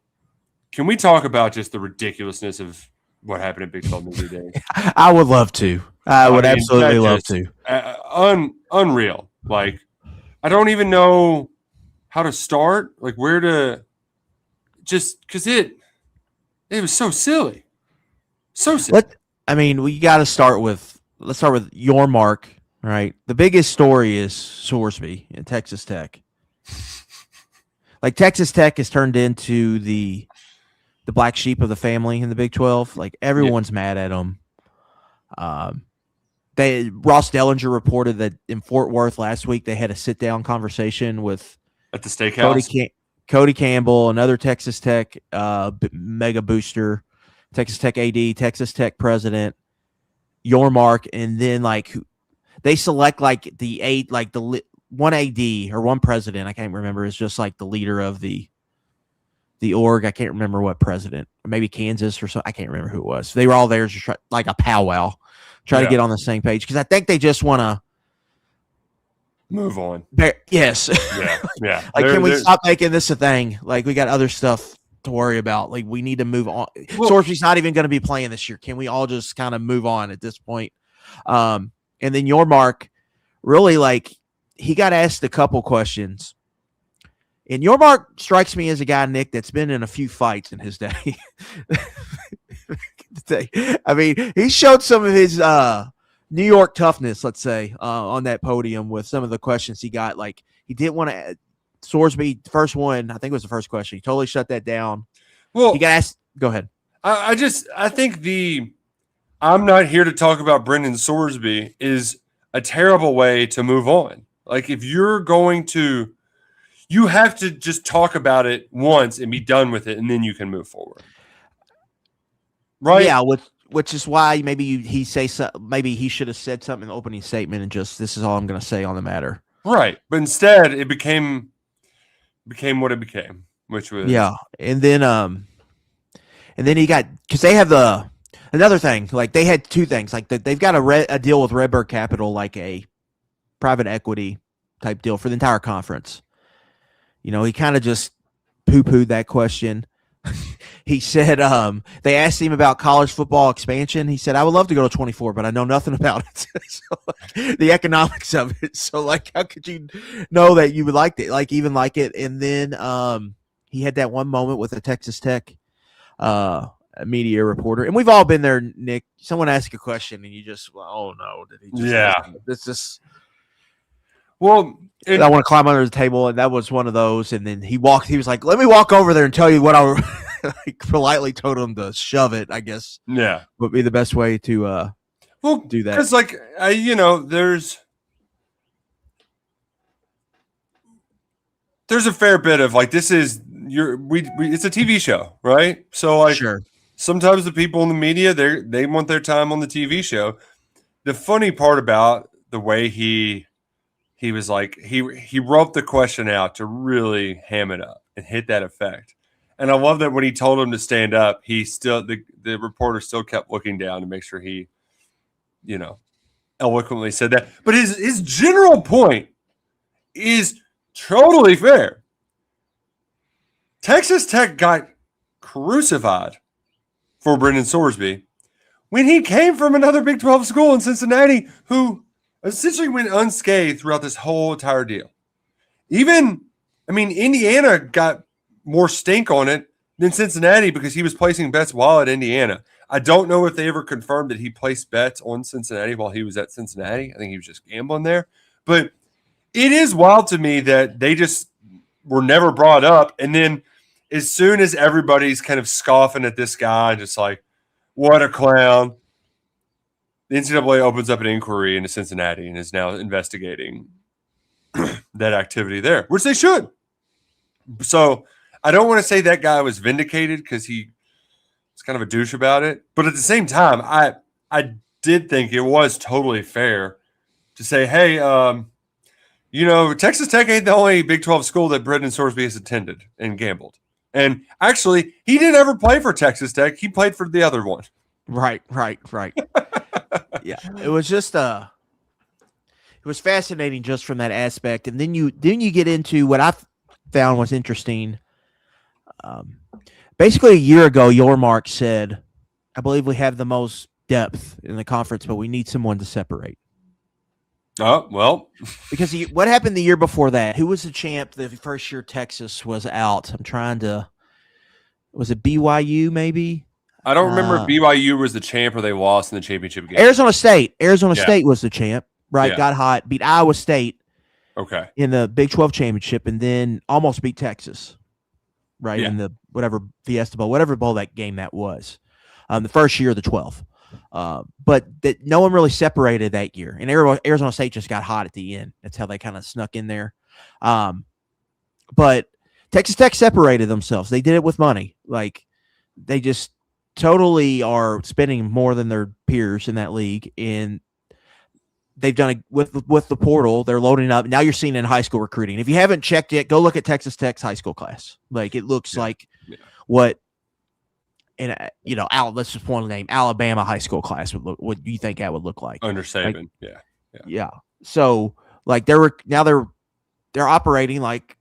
can we talk about just the ridiculousness of what happened at Big 12 Media Day? I would love to. I would absolutely love to. Unreal. Like, I don't even know how to start, like where to, just because it was so silly. So silly. We got to start with, let's start with your mark, right? The biggest story is Sorsby and Texas Tech. Like, Texas Tech has turned into the black sheep of the family in the Big 12. Like, everyone's mad at them. Ross Dellinger reported that in Fort Worth last week they had a sit-down conversation with at the steakhouse. Cody Campbell, another Texas Tech mega booster, Texas Tech AD, Texas Tech president, your mark, and then they select the one AD or one president. I can't remember. Is just like the leader of the org. I can't remember what president. Maybe Kansas or something. I can't remember who it was. They were all there just like a powwow, try to get on the same page because I think they just want to move on. Yes. Yeah. Can we stop making this a thing? Like, we got other stuff to worry about. Like, we need to move on. Sorsby's not even going to be playing this year. Can we all just kind of move on at this point? And then your mark, really, he got asked a couple questions. And your mark strikes me as a guy, Nick, that's been in a few fights in his day. He showed some of his New York toughness, let's say, on that podium with some of the questions he got. Like, he didn't want to Sorsby, first one, I think it was the first question. He totally shut that down. Well, he got asked. Go ahead. I think I'm not here to talk about Brendan Sorsby is a terrible way to move on. Like, if you're going to, you have to just talk about it once and be done with it, and then you can move forward. Right? Yeah, which is why maybe he should have said something in the opening statement and just, this is all I'm going to say on the matter. Right. But instead, it became what it became, which was and then he got, because they have another thing, like they had two things, like they've got a deal with Redbird Capital, like a private equity type deal for the entire conference. He kind of just poo-pooed that question. He said they asked him about college football expansion. He said, I would love to go to 24, but I know nothing about it. So, the economics of it. So, how could you know that you would like it, even like it? And then he had that one moment with a Texas Tech media reporter. And we've all been there, Nick. Someone asked a question and you just, oh, no. Did he just? Yeah. It's just. Well, I want to climb under the table, and that was one of those. And then he was like, "Let me walk over there and tell you what I like, politely told him to shove it." I guess would be the best way to do that. Because like there's a fair bit of like this is it's a TV show, right? So like sometimes the people in the media they want their time on the TV show. The funny part about the way he was like he wrote the question out to really ham it up and hit that effect. And I love that when he told him to stand up, he still the reporter still kept looking down to make sure he, eloquently said that. But his general point is totally fair. Texas Tech got crucified for Brendan Sorsby when he came from another Big 12 school in Cincinnati who essentially went unscathed throughout this whole entire deal. Indiana got more stink on it than Cincinnati because he was placing bets while at Indiana. I don't know if they ever confirmed that he placed bets on Cincinnati while he was at Cincinnati. I think he was just gambling there. But it is wild to me that they just were never brought up. And then as soon as everybody's kind of scoffing at this guy, just like, what a clown, the NCAA opens up an inquiry into Cincinnati and is now investigating that activity there, which they should. So I don't want to say that guy was vindicated because he was kind of a douche about it. But at the same time, I did think it was totally fair to say, hey, Texas Tech ain't the only Big 12 school that Brendan Sorsby has attended and gambled. And actually, he didn't ever play for Texas Tech. He played for the other one. Right. Yeah, it was just it was fascinating just from that aspect. And then you get into what I found was interesting. Basically, a year ago, Yormark said, I believe we have the most depth in the conference, but we need someone to separate. Oh, well. Because what happened the year before that? Who was the champ the first year Texas was out? Was it BYU maybe? I don't remember if BYU was the champ or they lost in the championship game. Arizona State was the champ, right? Yeah. Got hot, beat Iowa State in the Big 12 championship, and then almost beat Texas, right? Yeah. In the whatever Fiesta Bowl, whatever bowl that game that was. The first year of the 12. But that no one really separated that year. And Arizona State just got hot at the end. That's how they kind of snuck in there. But Texas Tech separated themselves. They did it with money. Like, they just totally are spending more than their peers in that league. And they've done it with the portal. They're loading up. Now you're seeing in high school recruiting. If you haven't checked it, go look at Texas Tech's high school class. Like, it looks like what – and let's just point a name. Alabama high school class would look. What do you think that would look like under Saban? Like, yeah. So like they're operating like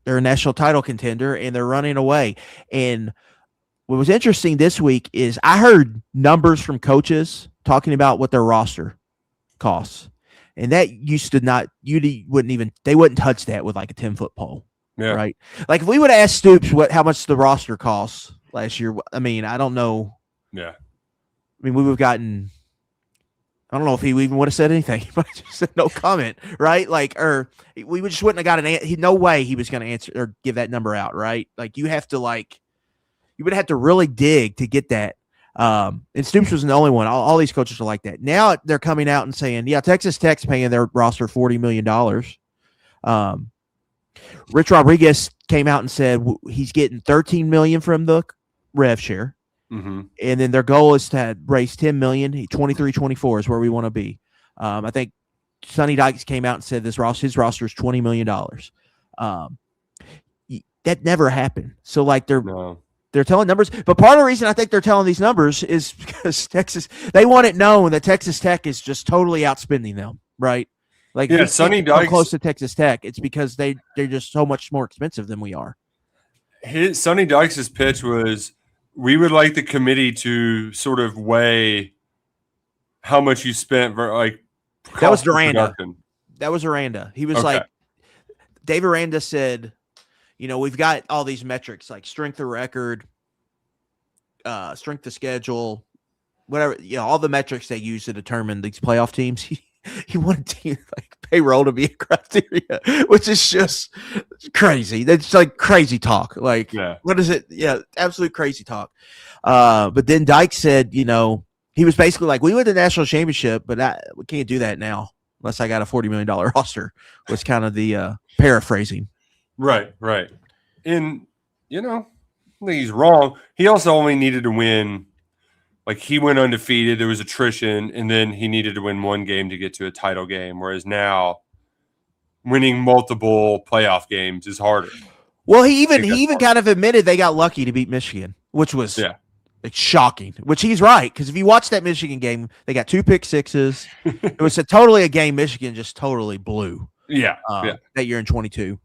they're a national title contender, and they're running away. And what was interesting this week is I heard numbers from coaches talking about what their roster costs, and that used to not. They wouldn't touch that with like a 10-foot pole. Yeah. Right. Like if we would ask Stoops how much the roster costs last year, I mean, I don't know. Yeah. I mean, we would have gotten, I don't know if he even would have said anything. He might have just said no comment, right? Like, or we just wouldn't have got no way he was going to answer or give that number out, right? Like, you would have to really dig to get that. And Stoops wasn't the only one. All these coaches are like that. Now they're coming out and saying, yeah, Texas Tech's paying their roster $40 million. Rich Rodriguez came out and said he's getting $13 million from the rev share. Mm-hmm. And then their goal is to raise $10 million. 23-24 is where we want to be. I think Sonny Dykes came out and said his roster is $20 million. That never happened. So like they're telling numbers, but part of the reason I think they're telling these numbers is because they want it known that Texas Tech is just totally outspending them, right? Like, yeah, Sonny Dykes close to Texas Tech. It's because they're just so much more expensive than we are. Sonny Dykes' pitch was, we would like the committee to sort of weigh how much you spent for like. That was Duranda. That was Aranda. He was like, Dave Aranda said, we've got all these metrics like strength of record, strength of schedule, whatever, all the metrics they use to determine these playoff teams. he wanted to like payroll to be a criteria, which is just crazy. That's like crazy talk. Like, what is it? Yeah, absolute crazy talk. But then Dyke said, he was basically like, we win the national championship, but we can't do that now unless I got a $40 million roster, was kind of the paraphrasing. Right. And, I think he's wrong. He also only needed to win. Like, he went undefeated. There was attrition, and then he needed to win one game to get to a title game, whereas now winning multiple playoff games is harder. Well, he even kind of admitted they got lucky to beat Michigan, which was it's shocking, which he's right. Because if you watch that Michigan game, they got 2 pick sixes. It was totally a game Michigan just totally blew. That year in 22.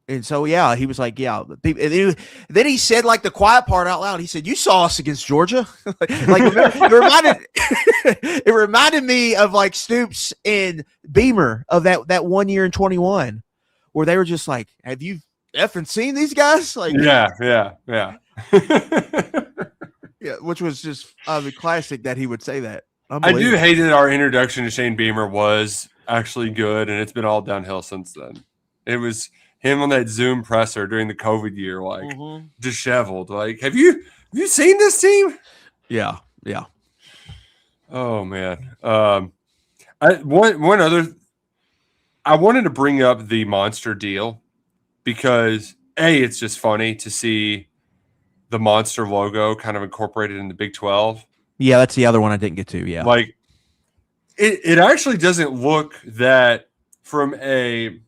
And so, he was like, then he said like the quiet part out loud. He said, "You saw us against Georgia." It reminded me of like Stoops and Beamer of that 1 year in 21, where they were just like, "Have you effing seen these guys?" Like, yeah. Which was just classic that he would say that. I do hate that our introduction to Shane Beamer was actually good, and it's been all downhill since then. It was him on that Zoom presser during the COVID year, like disheveled. Like, have you seen this team? Yeah. Oh man. One other. I wanted to bring up the Monster deal because it's just funny to see the Monster logo kind of incorporated in the Big 12. Yeah, that's the other one I didn't get to. Yeah, like it actually doesn't look that from a.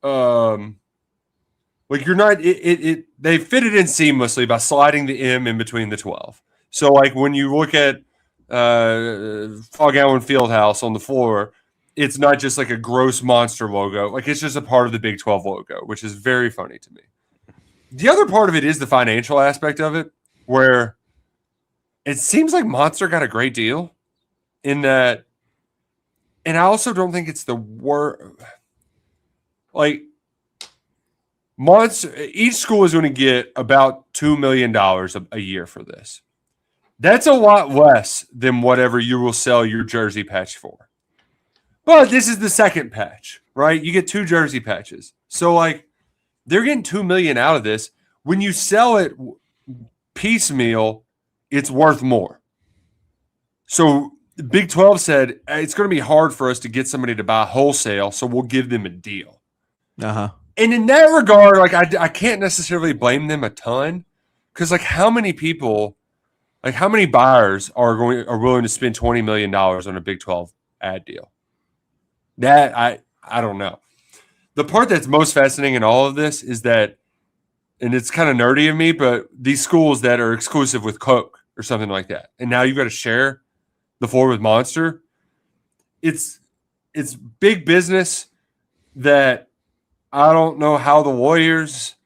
Like you're not they fit it in seamlessly by sliding the M in between the 12. So like when you look at Fog Allen Fieldhouse on the floor, it's not just like a gross Monster logo. Like it's just a part of the Big 12 logo, which is very funny to me. The other part of it is the financial aspect of it, where it seems like Monster got a great deal in that, and I also don't think it's the worst. Like Monster, each school is going to get about $2 million a year for this. That's a lot less than whatever you will sell your jersey patch for. But this is the second patch, right? You get 2 jersey patches. So like they're getting $2 million out of this. When you sell it piecemeal, it's worth more. So the Big 12 said it's going to be hard for us to get somebody to buy wholesale, so we'll give them a deal. Uh-huh. And in that regard, like I can't necessarily blame them a ton, because like how many people, like how many buyers are willing to spend $20 million on a Big 12 ad deal? That I don't know. The part that's most fascinating in all of this is that, and it's kind of nerdy of me, but these schools that are exclusive with Coke or something like that, and now you've got to share the floor with Monster. It's big business that I don't know how the Warriors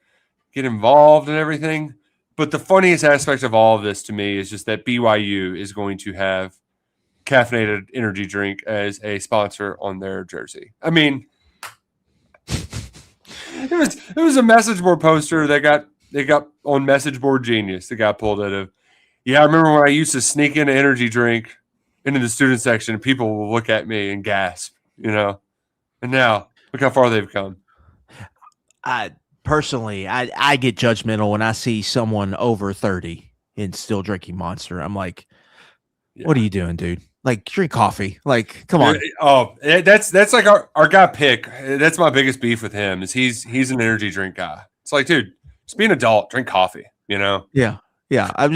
get involved and everything. But the funniest aspect of all of this to me is just that BYU is going to have caffeinated energy drink as a sponsor on their jersey. I mean, it was a message board poster that got on Message Board Genius that got pulled out of. Yeah, I remember when I used to sneak in an energy drink into the student section and people will look at me and gasp, And now look how far they've come. I get judgmental when I see someone over 30 and still drinking Monster. I'm like, what are you doing, dude? Like, drink coffee. Like, come on. Oh, that's like our guy Pick. That's my biggest beef with him is he's an energy drink guy. It's like, dude, just be an adult, drink coffee, Yeah. I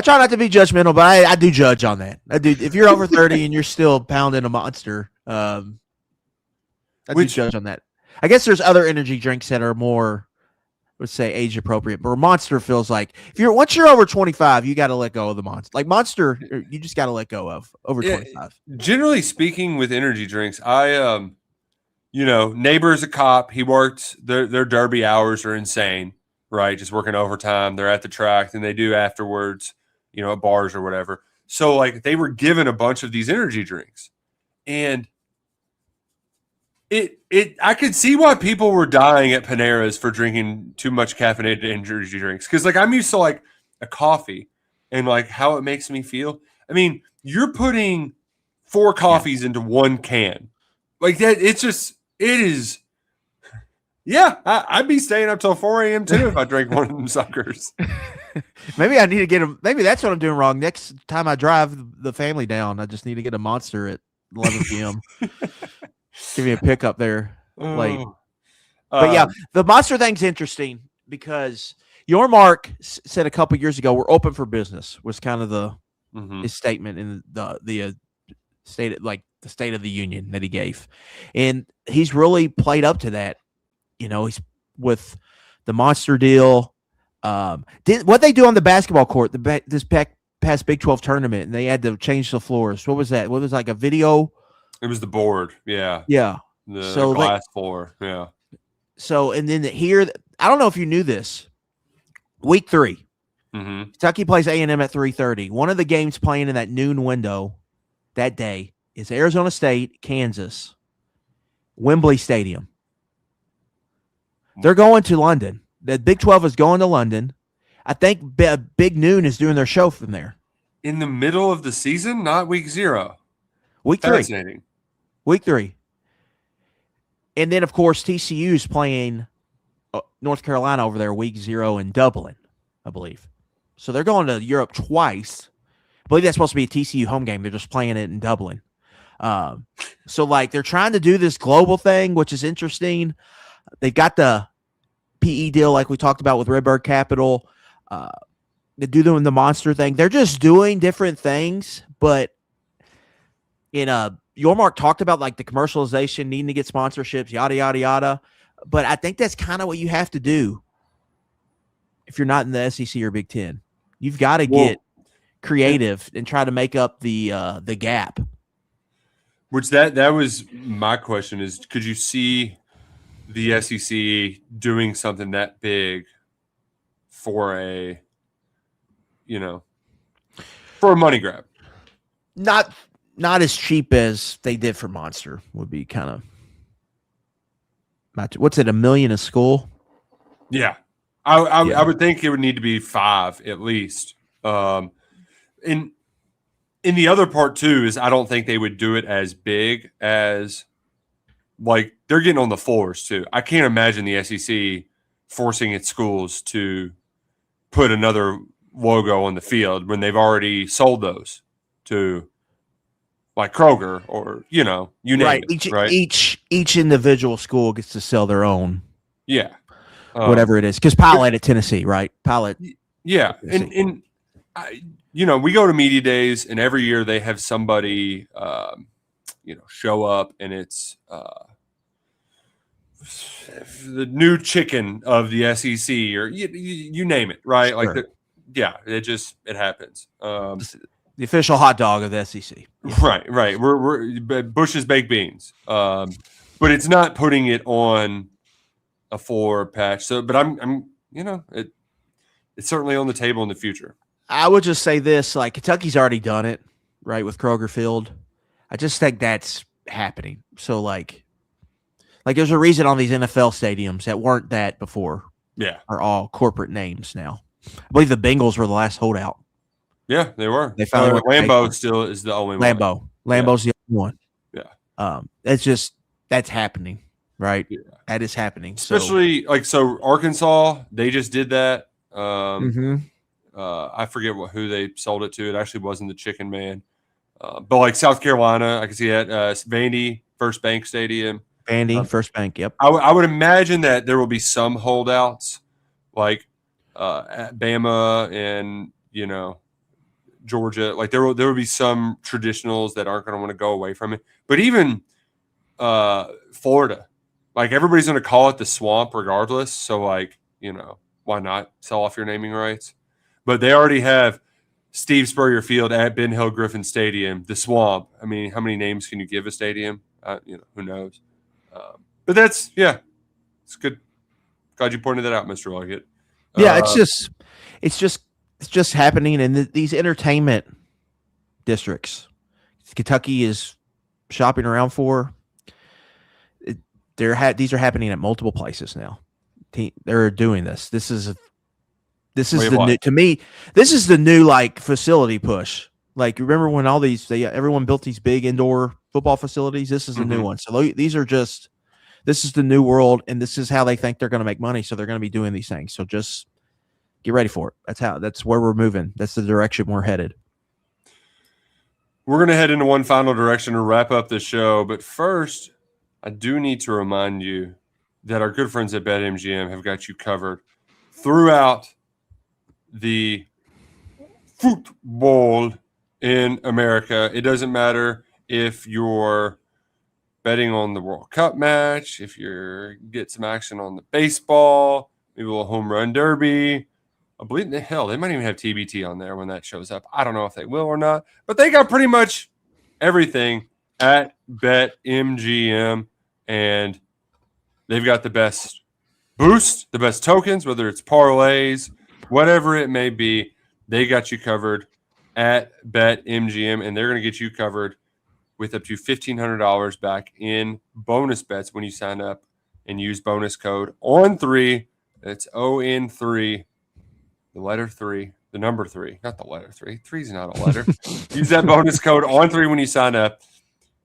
try not to be judgmental, but I do judge on that. I do. If you're over 30 and you're still pounding a Monster, I do judge on that. I guess there's other energy drinks that are more, let's say, age appropriate. But Monster feels like once you're over 25, you got to let go of the Monster. Like Monster, you just got to let go of over 25. Generally speaking, with energy drinks, neighbor's a cop. He worked their derby hours are insane, right? Just working overtime. They're at the track, and they do afterwards, at bars or whatever. So like they were given a bunch of these energy drinks, and I could see why people were dying at Panera's for drinking too much caffeinated energy drinks. Because like I'm used to like a coffee and like how it makes me feel. I mean, you're putting 4 coffees into one can. Like that, it is. Yeah, I'd be staying up till 4 a.m. too if I drank one of them suckers. Maybe I need to get them. Maybe that's what I'm doing wrong. Next time I drive the family down, I just need to get a Monster at 11 p.m. Give me a pickup there late. But yeah, the Monster thing's interesting because Yormark said a couple years ago, we're open for business, was kind of his statement in the state, like the State of the Union that he gave. And he's really played up to that. You know, he's with the Monster deal. What they do on the basketball court, this past Big 12 tournament, and they had to change the floors. What was that? What was like a video? It was the board. Yeah. Yeah. The glass floor. Yeah. So, and then here, I don't know if you knew this. Week 3, Kentucky plays A&M at 3:30. One of the games playing in that noon window that day is Arizona State, Kansas, Wembley Stadium. They're going to London. The Big 12 is going to London. I think Big Noon is doing their show from there. In the middle of the season, not week 0. Week 3. Fascinating. Week 3. And then, of course, TCU is playing North Carolina over there week 0 in Dublin, I believe. So they're going to Europe twice. I believe that's supposed to be a TCU home game. They're just playing it in Dublin. So, like, they're trying to do this global thing, which is interesting. They've got the PE deal like we talked about with Redbird Capital. They do them the Monster thing. They're just doing different things, but Yormark talked about like the commercialization, needing to get sponsorships, yada, yada, yada. But I think that's kind of what you have to do if you're not in the SEC or Big Ten. You've got to get creative and try to make up the gap. Which that was my question is, could you see the SEC doing something that big for a money grab? Not as cheap as they did for Monster would be kind of. What's it? $1 million a school? Yeah, I would think it would need to be 5 at least. In the other part too is I don't think they would do it as big as like they're getting on the floors too. I can't imagine the SEC forcing its schools to put another logo on the field when they've already sold those to like Kroger or you name it, right? Each individual school gets to sell their own, whatever it is. Because Pilot at Tennessee, right? Pilot, yeah. And we go to media days, and every year they have somebody, show up, and it's the new chicken of the SEC, or you name it, right? Sure. Like, it happens. The official hot dog of the SEC. Yeah. Right. We're Bush's baked beans, but it's not putting it on a floor patch. So, but it's certainly on the table in the future. I would just say this: like Kentucky's already done it, right, with Kroger Field. I just think that's happening. So, like there's a reason all these NFL stadiums that weren't that before, are all corporate names now. I believe the Bengals were the last holdout. Yeah, they were. They finally Lambeau still is the only one. Lambeau's the only one. Yeah. That's happening, right? Yeah. That is happening. Especially so Arkansas, they just did that. I forget who they sold it to. It actually wasn't the Chicken Man. But like South Carolina, I can see that. Vandy, First Bank Stadium. Vandy, First Bank, yep. I would imagine that there will be some holdouts like at Bama and, Georgia. Like there will be some traditionals that aren't going to want to go away from it. But even Florida, like everybody's going to call it the Swamp regardless. So why not sell off your naming rights? But they already have Steve Spurrier Field at Ben Hill Griffin Stadium, the Swamp. I mean, how many names can you give a stadium? Who knows? But it's good. Glad you pointed that out, Mr. Lockett. Yeah, it's just happening in these entertainment districts. Kentucky is shopping around for. These are happening at multiple places now. They're doing this. This is the new, to me. This is the new facility push Like, remember when all these everyone built these big indoor football facilities? This is a new one. So these are just this is the new world, and this is how they think they're going to make money. So they're going to be doing these things. So just get ready for it. That's where we're moving. That's the direction we're headed. We're going to head into one final direction to wrap up the show. But first, I do need to remind you that our good friends at BetMGM have got you covered throughout the football in America. It doesn't matter if you're betting on the World Cup match, if you're get some action on the baseball, maybe a little home run derby. I believe they might even have TBT on there when that shows up. I don't know if they will or not, but they got pretty much everything at BetMGM, and they've got the best boost, the best tokens, whether it's parlays, whatever it may be. They got you covered at BetMGM, and they're going to get you covered with up to $1,500 back in bonus bets when you sign up and use bonus code ON3. That's ON3. The letter 3, the number 3, not the letter 3. 3 is not a letter. Use that bonus code ON3 when you sign up.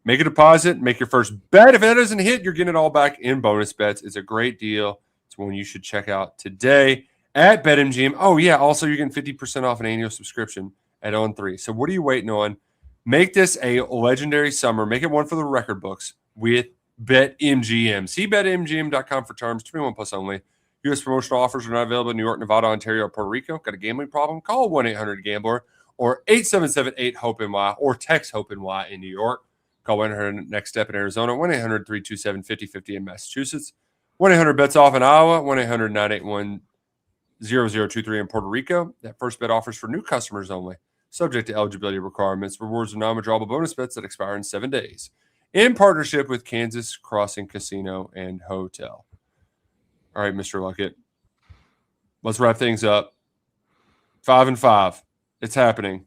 Make a deposit, make your first bet. If that doesn't hit, you're getting it all back in bonus bets. It's a great deal. It's one you should check out today at BetMGM. Oh, yeah. Also, you're getting 50% off an annual subscription at ON3. So what are you waiting on? Make this a legendary summer. Make it one for the record books with BetMGM. See BetMGM.com for terms. 21 plus only. U.S. promotional offers are not available in New York, Nevada, Ontario, or Puerto Rico. Got a gambling problem? Call 1-800-GAMBLER or 877-8-HOPE-NY or text HOPE-NY in New York. Call 1-800-NEXT-STEP in Arizona, 1-800-327-5050 in Massachusetts, 1-800-BETS-OFF in Iowa, 1-800-981-0023 in Puerto Rico. That first bet offers for new customers only, subject to eligibility requirements. Rewards are non-withdrawable bonus bets that expire in 7 days. In partnership with Kansas Crossing Casino and Hotel. All right, Mr. Luckett, let's wrap things up. 5-5. It's happening.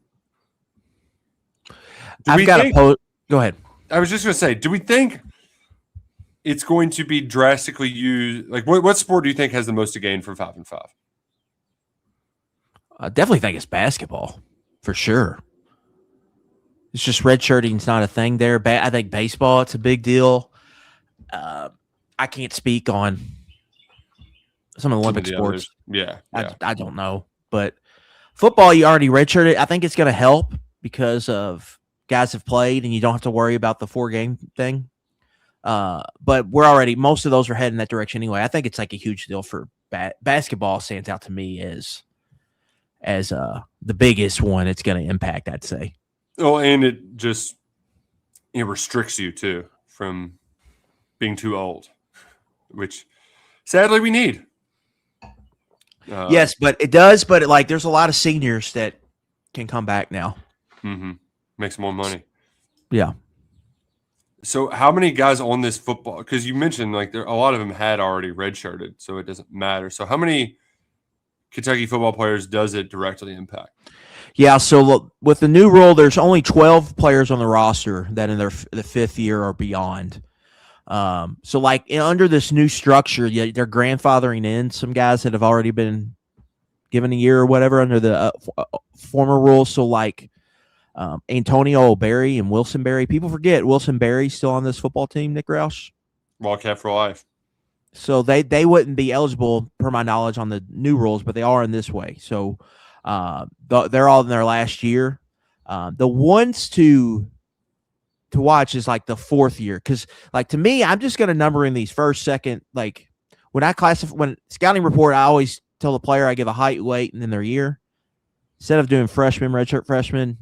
I've got a post. Go ahead. I was just going to say, do we think it's going to be drastically used? Like, what sport do you think has the most to gain from 5-5? I definitely think it's basketball, for sure. It's just redshirting is not a thing there. I think baseball, it's a big deal. I can't speak on some of the Olympic sports. Yeah. I don't know. But football, you already redshirted. I think it's going to help because of guys have played and you don't have to worry about the 4-game thing. But most of those are heading that direction anyway. I think it's like a huge deal for basketball. Stands out to me as the biggest one it's going to impact, I'd say. Oh, and it restricts you too from being too old, which sadly we need. Yes, but it does. But there's a lot of seniors that can come back now. Mm-hmm. Make some more money. Yeah. So how many guys on this football? Because you mentioned a lot of them had already redshirted, so it doesn't matter. So how many Kentucky football players does it directly impact? Yeah. So look, with the new rule, there's only 12 players on the roster that in the 5th year or beyond. So under this new structure, they're grandfathering in some guys that have already been given a year or whatever under the former rules. So Antonio Berry and Wilson Berry. People forget Wilson Berry's still on this football team, Nick Roush. Wildcat for life. So they wouldn't be eligible, per my knowledge, on the new rules, but they are in this way. So they're all in their last year. The ones to watch is the 4th year. Because to me, I'm just going to number in these first, second, when scouting report, I always tell the player I give a height, weight, and then their year. Instead of doing freshman, redshirt freshman,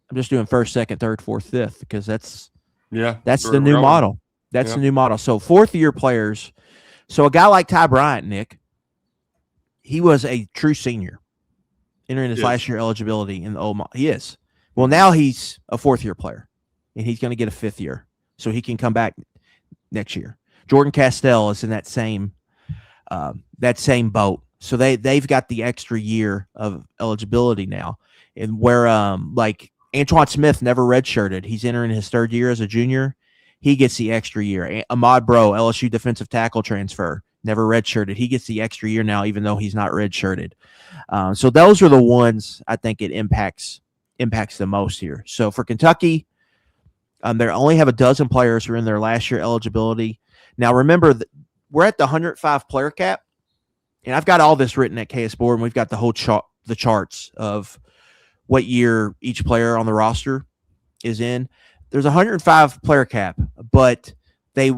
I'm just doing 1st, 2nd, 3rd, 4th, 5th because that's the new model. That's the new model. So 4th year players. So a guy like Ty Bryant, Nick, he was a true senior entering his last year eligibility in the old model. He is. Well, now he's a 4th year player and he's going to get a 5th year so he can come back next year. Jordan Castell is in that same boat. So they've got the extra year of eligibility now. And where Antoine Smith never redshirted. He's entering his 3rd year as a junior. He gets the extra year. Ahmad Bro, LSU defensive tackle transfer, never redshirted. He gets the extra year now, even though he's not redshirted. So those are the ones I think it impacts impacts the most here. So for Kentucky, they only have a dozen players who are in their last year eligibility. Now, remember, we're at the 105 player cap, and I've got all this written at KS Board, and we've got the whole the charts of what year each player on the roster is in. There's a 105 player cap, but they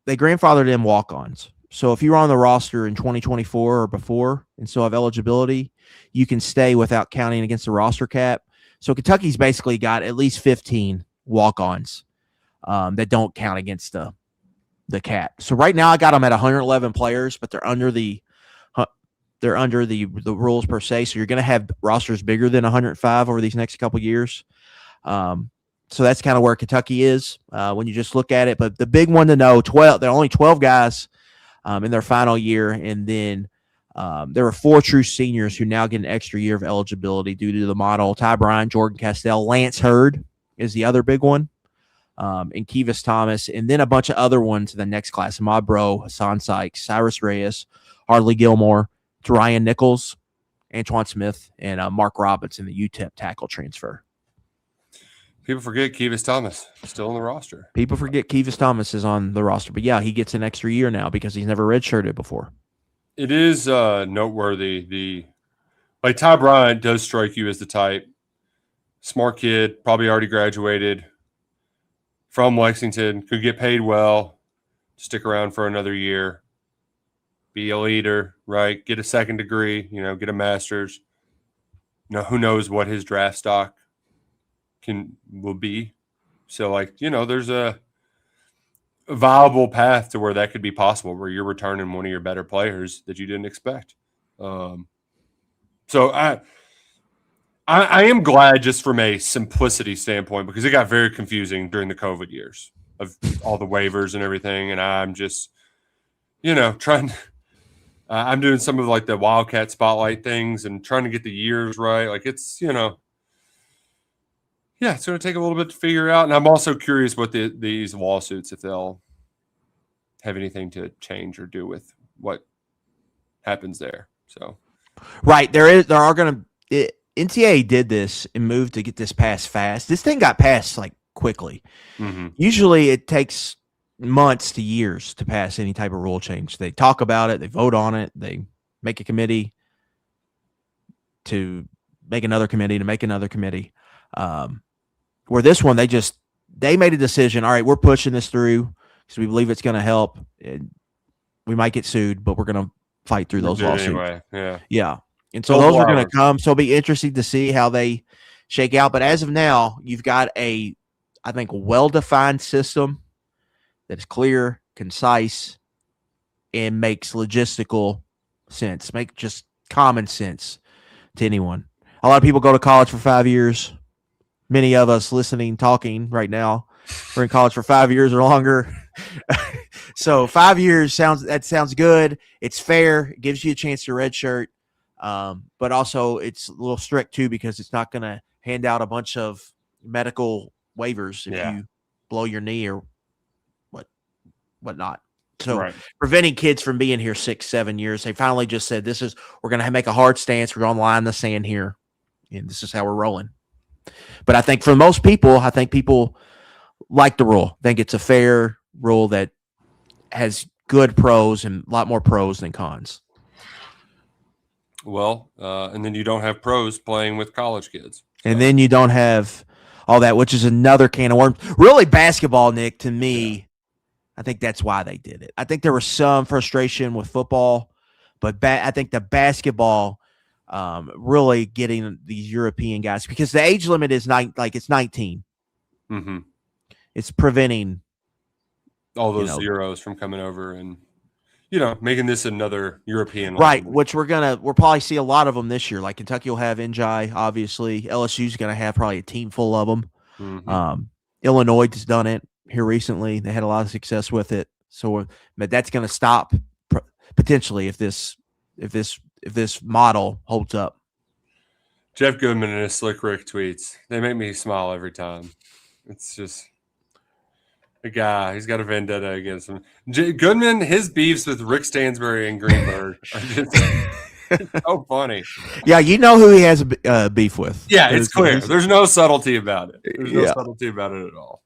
grandfathered in walk-ons. So if you're on the roster in 2024 or before and still have eligibility, you can stay without counting against the roster cap. So Kentucky's basically got at least 15 walk-ons that don't count against the cap. So right now I got them at 111 players, but they're under the rules per se. So you're going to have rosters bigger than 105 over these next couple years. So that's kind of where Kentucky is when you just look at it. But the big one to know, there are only 12 guys in their final year. And then there are 4 true seniors who now get an extra year of eligibility due to the model. Ty Bryan, Jordan Castell, Lance Hurd is the other big one, and Kevis Thomas, and then a bunch of other ones in the next class. Ahmad Bro, Hassan Sykes, Cyrus Reyes, Harley Gilmore, Ryan Nichols, Antoine Smith, and Mark Robinson, the UTEP tackle transfer. People forget Kevis Thomas still on the roster. People forget Kevis Thomas is on the roster. But, yeah, he gets an extra year now because he's never redshirted before. It is noteworthy. Like Ty Bryant does strike you as the type. Smart kid, probably already graduated from Lexington, could get paid well, stick around for another year, be a leader, right? Get a second degree, get a master's. Who knows what his draft stock will be. So there's a viable path to where that could be possible, where you're returning one of your better players that you didn't expect. So I am glad, just from a simplicity standpoint, because it got very confusing during the COVID years of all the waivers and everything. And I'm just, trying I'm doing some of the Wildcat Spotlight things and trying to get the years right. It's, it's going to take a little bit to figure out. And I'm also curious what these lawsuits, if they'll have anything to change or do with what happens there. So, right. NCAA did this and moved to get this passed fast. This thing got passed quickly. Mm-hmm. Usually it takes months to years to pass any type of rule change. They talk about it, they vote on it, they make a committee to make another committee to make another committee. Where this one, they made a decision. All right, we're pushing this through because we believe it's going to help. We might get sued, but we're going to fight through those lawsuits. Anyway, yeah. And so those are going to come. So it'll be interesting to see how they shake out. But as of now, you've got I think, well-defined system that is clear, concise, and makes logistical sense. Make just common sense to anyone. A lot of people go to college for 5 years. Many of us listening, talking right now, we're in college for 5 years or longer. So 5 years sounds good. It's fair. It gives you a chance to redshirt. But also it's a little strict too, because it's not going to hand out a bunch of medical waivers if you blow your knee or whatnot. So preventing kids from being here 6-7 years, they finally just said, we're going to make a hard stance. We're going to line the sand here. And this is how we're rolling. But I think for most people, people like the rule. I think it's a fair rule that has good pros and a lot more pros than cons. Well, and then you don't have pros playing with college kids. So. And then you don't have all that, which is another can of worms. Really, basketball, Nick, to me, I think that's why they did it. I think there was some frustration with football, but I think the basketball really getting these European guys, because the age limit is it's 19. Mm-hmm. It's preventing all those Euros from coming over and making this another European right, level. which we'll probably see a lot of them this year. Like Kentucky will have Njai, obviously. LSU's going to have probably a team full of them. Mm-hmm. Illinois has done it here recently. They had a lot of success with it. So, but that's going to stop potentially if this model holds up. Jeff Goodman and his Slick Rick tweets, they make me smile every time. It's just a guy. He's got a vendetta against him. Goodman, his beefs with Rick Stansbury and Greenberg are just So funny. Yeah, you know who he has beef with. Yeah, it's clear. There's no subtlety about it. There's no subtlety about it at all.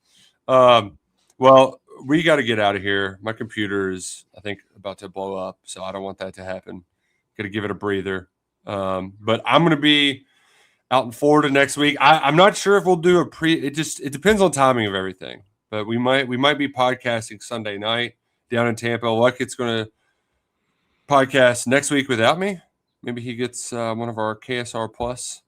Well, we got to get out of here. My computer is, I think, about to blow up, so I don't want that to happen. Got to give it a breather. But I'm going to be out in Florida next week. I'm not sure if we'll do a it depends on timing of everything. But we might be podcasting Sunday night down in Tampa. Luckett's going to podcast next week without me. Maybe he gets one of our KSR Plus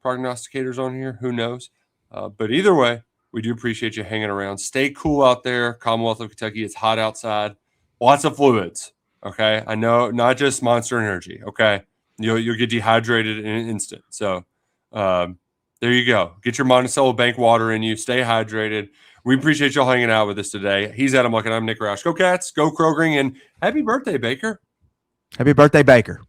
prognosticators on here. Who knows? But either way, we do appreciate you hanging around. Stay cool out there. Commonwealth of Kentucky. It's hot outside. Lots of fluids. Okay. I know, not just Monster Energy. Okay. You'll get dehydrated in an instant. So there you go. Get your Monticello Bank water in you. Stay hydrated. We appreciate y'all hanging out with us today. He's Adam Luckett. I'm Nick Roush. Go Cats. Go Krogering. And happy birthday, Baker. Happy birthday, Baker.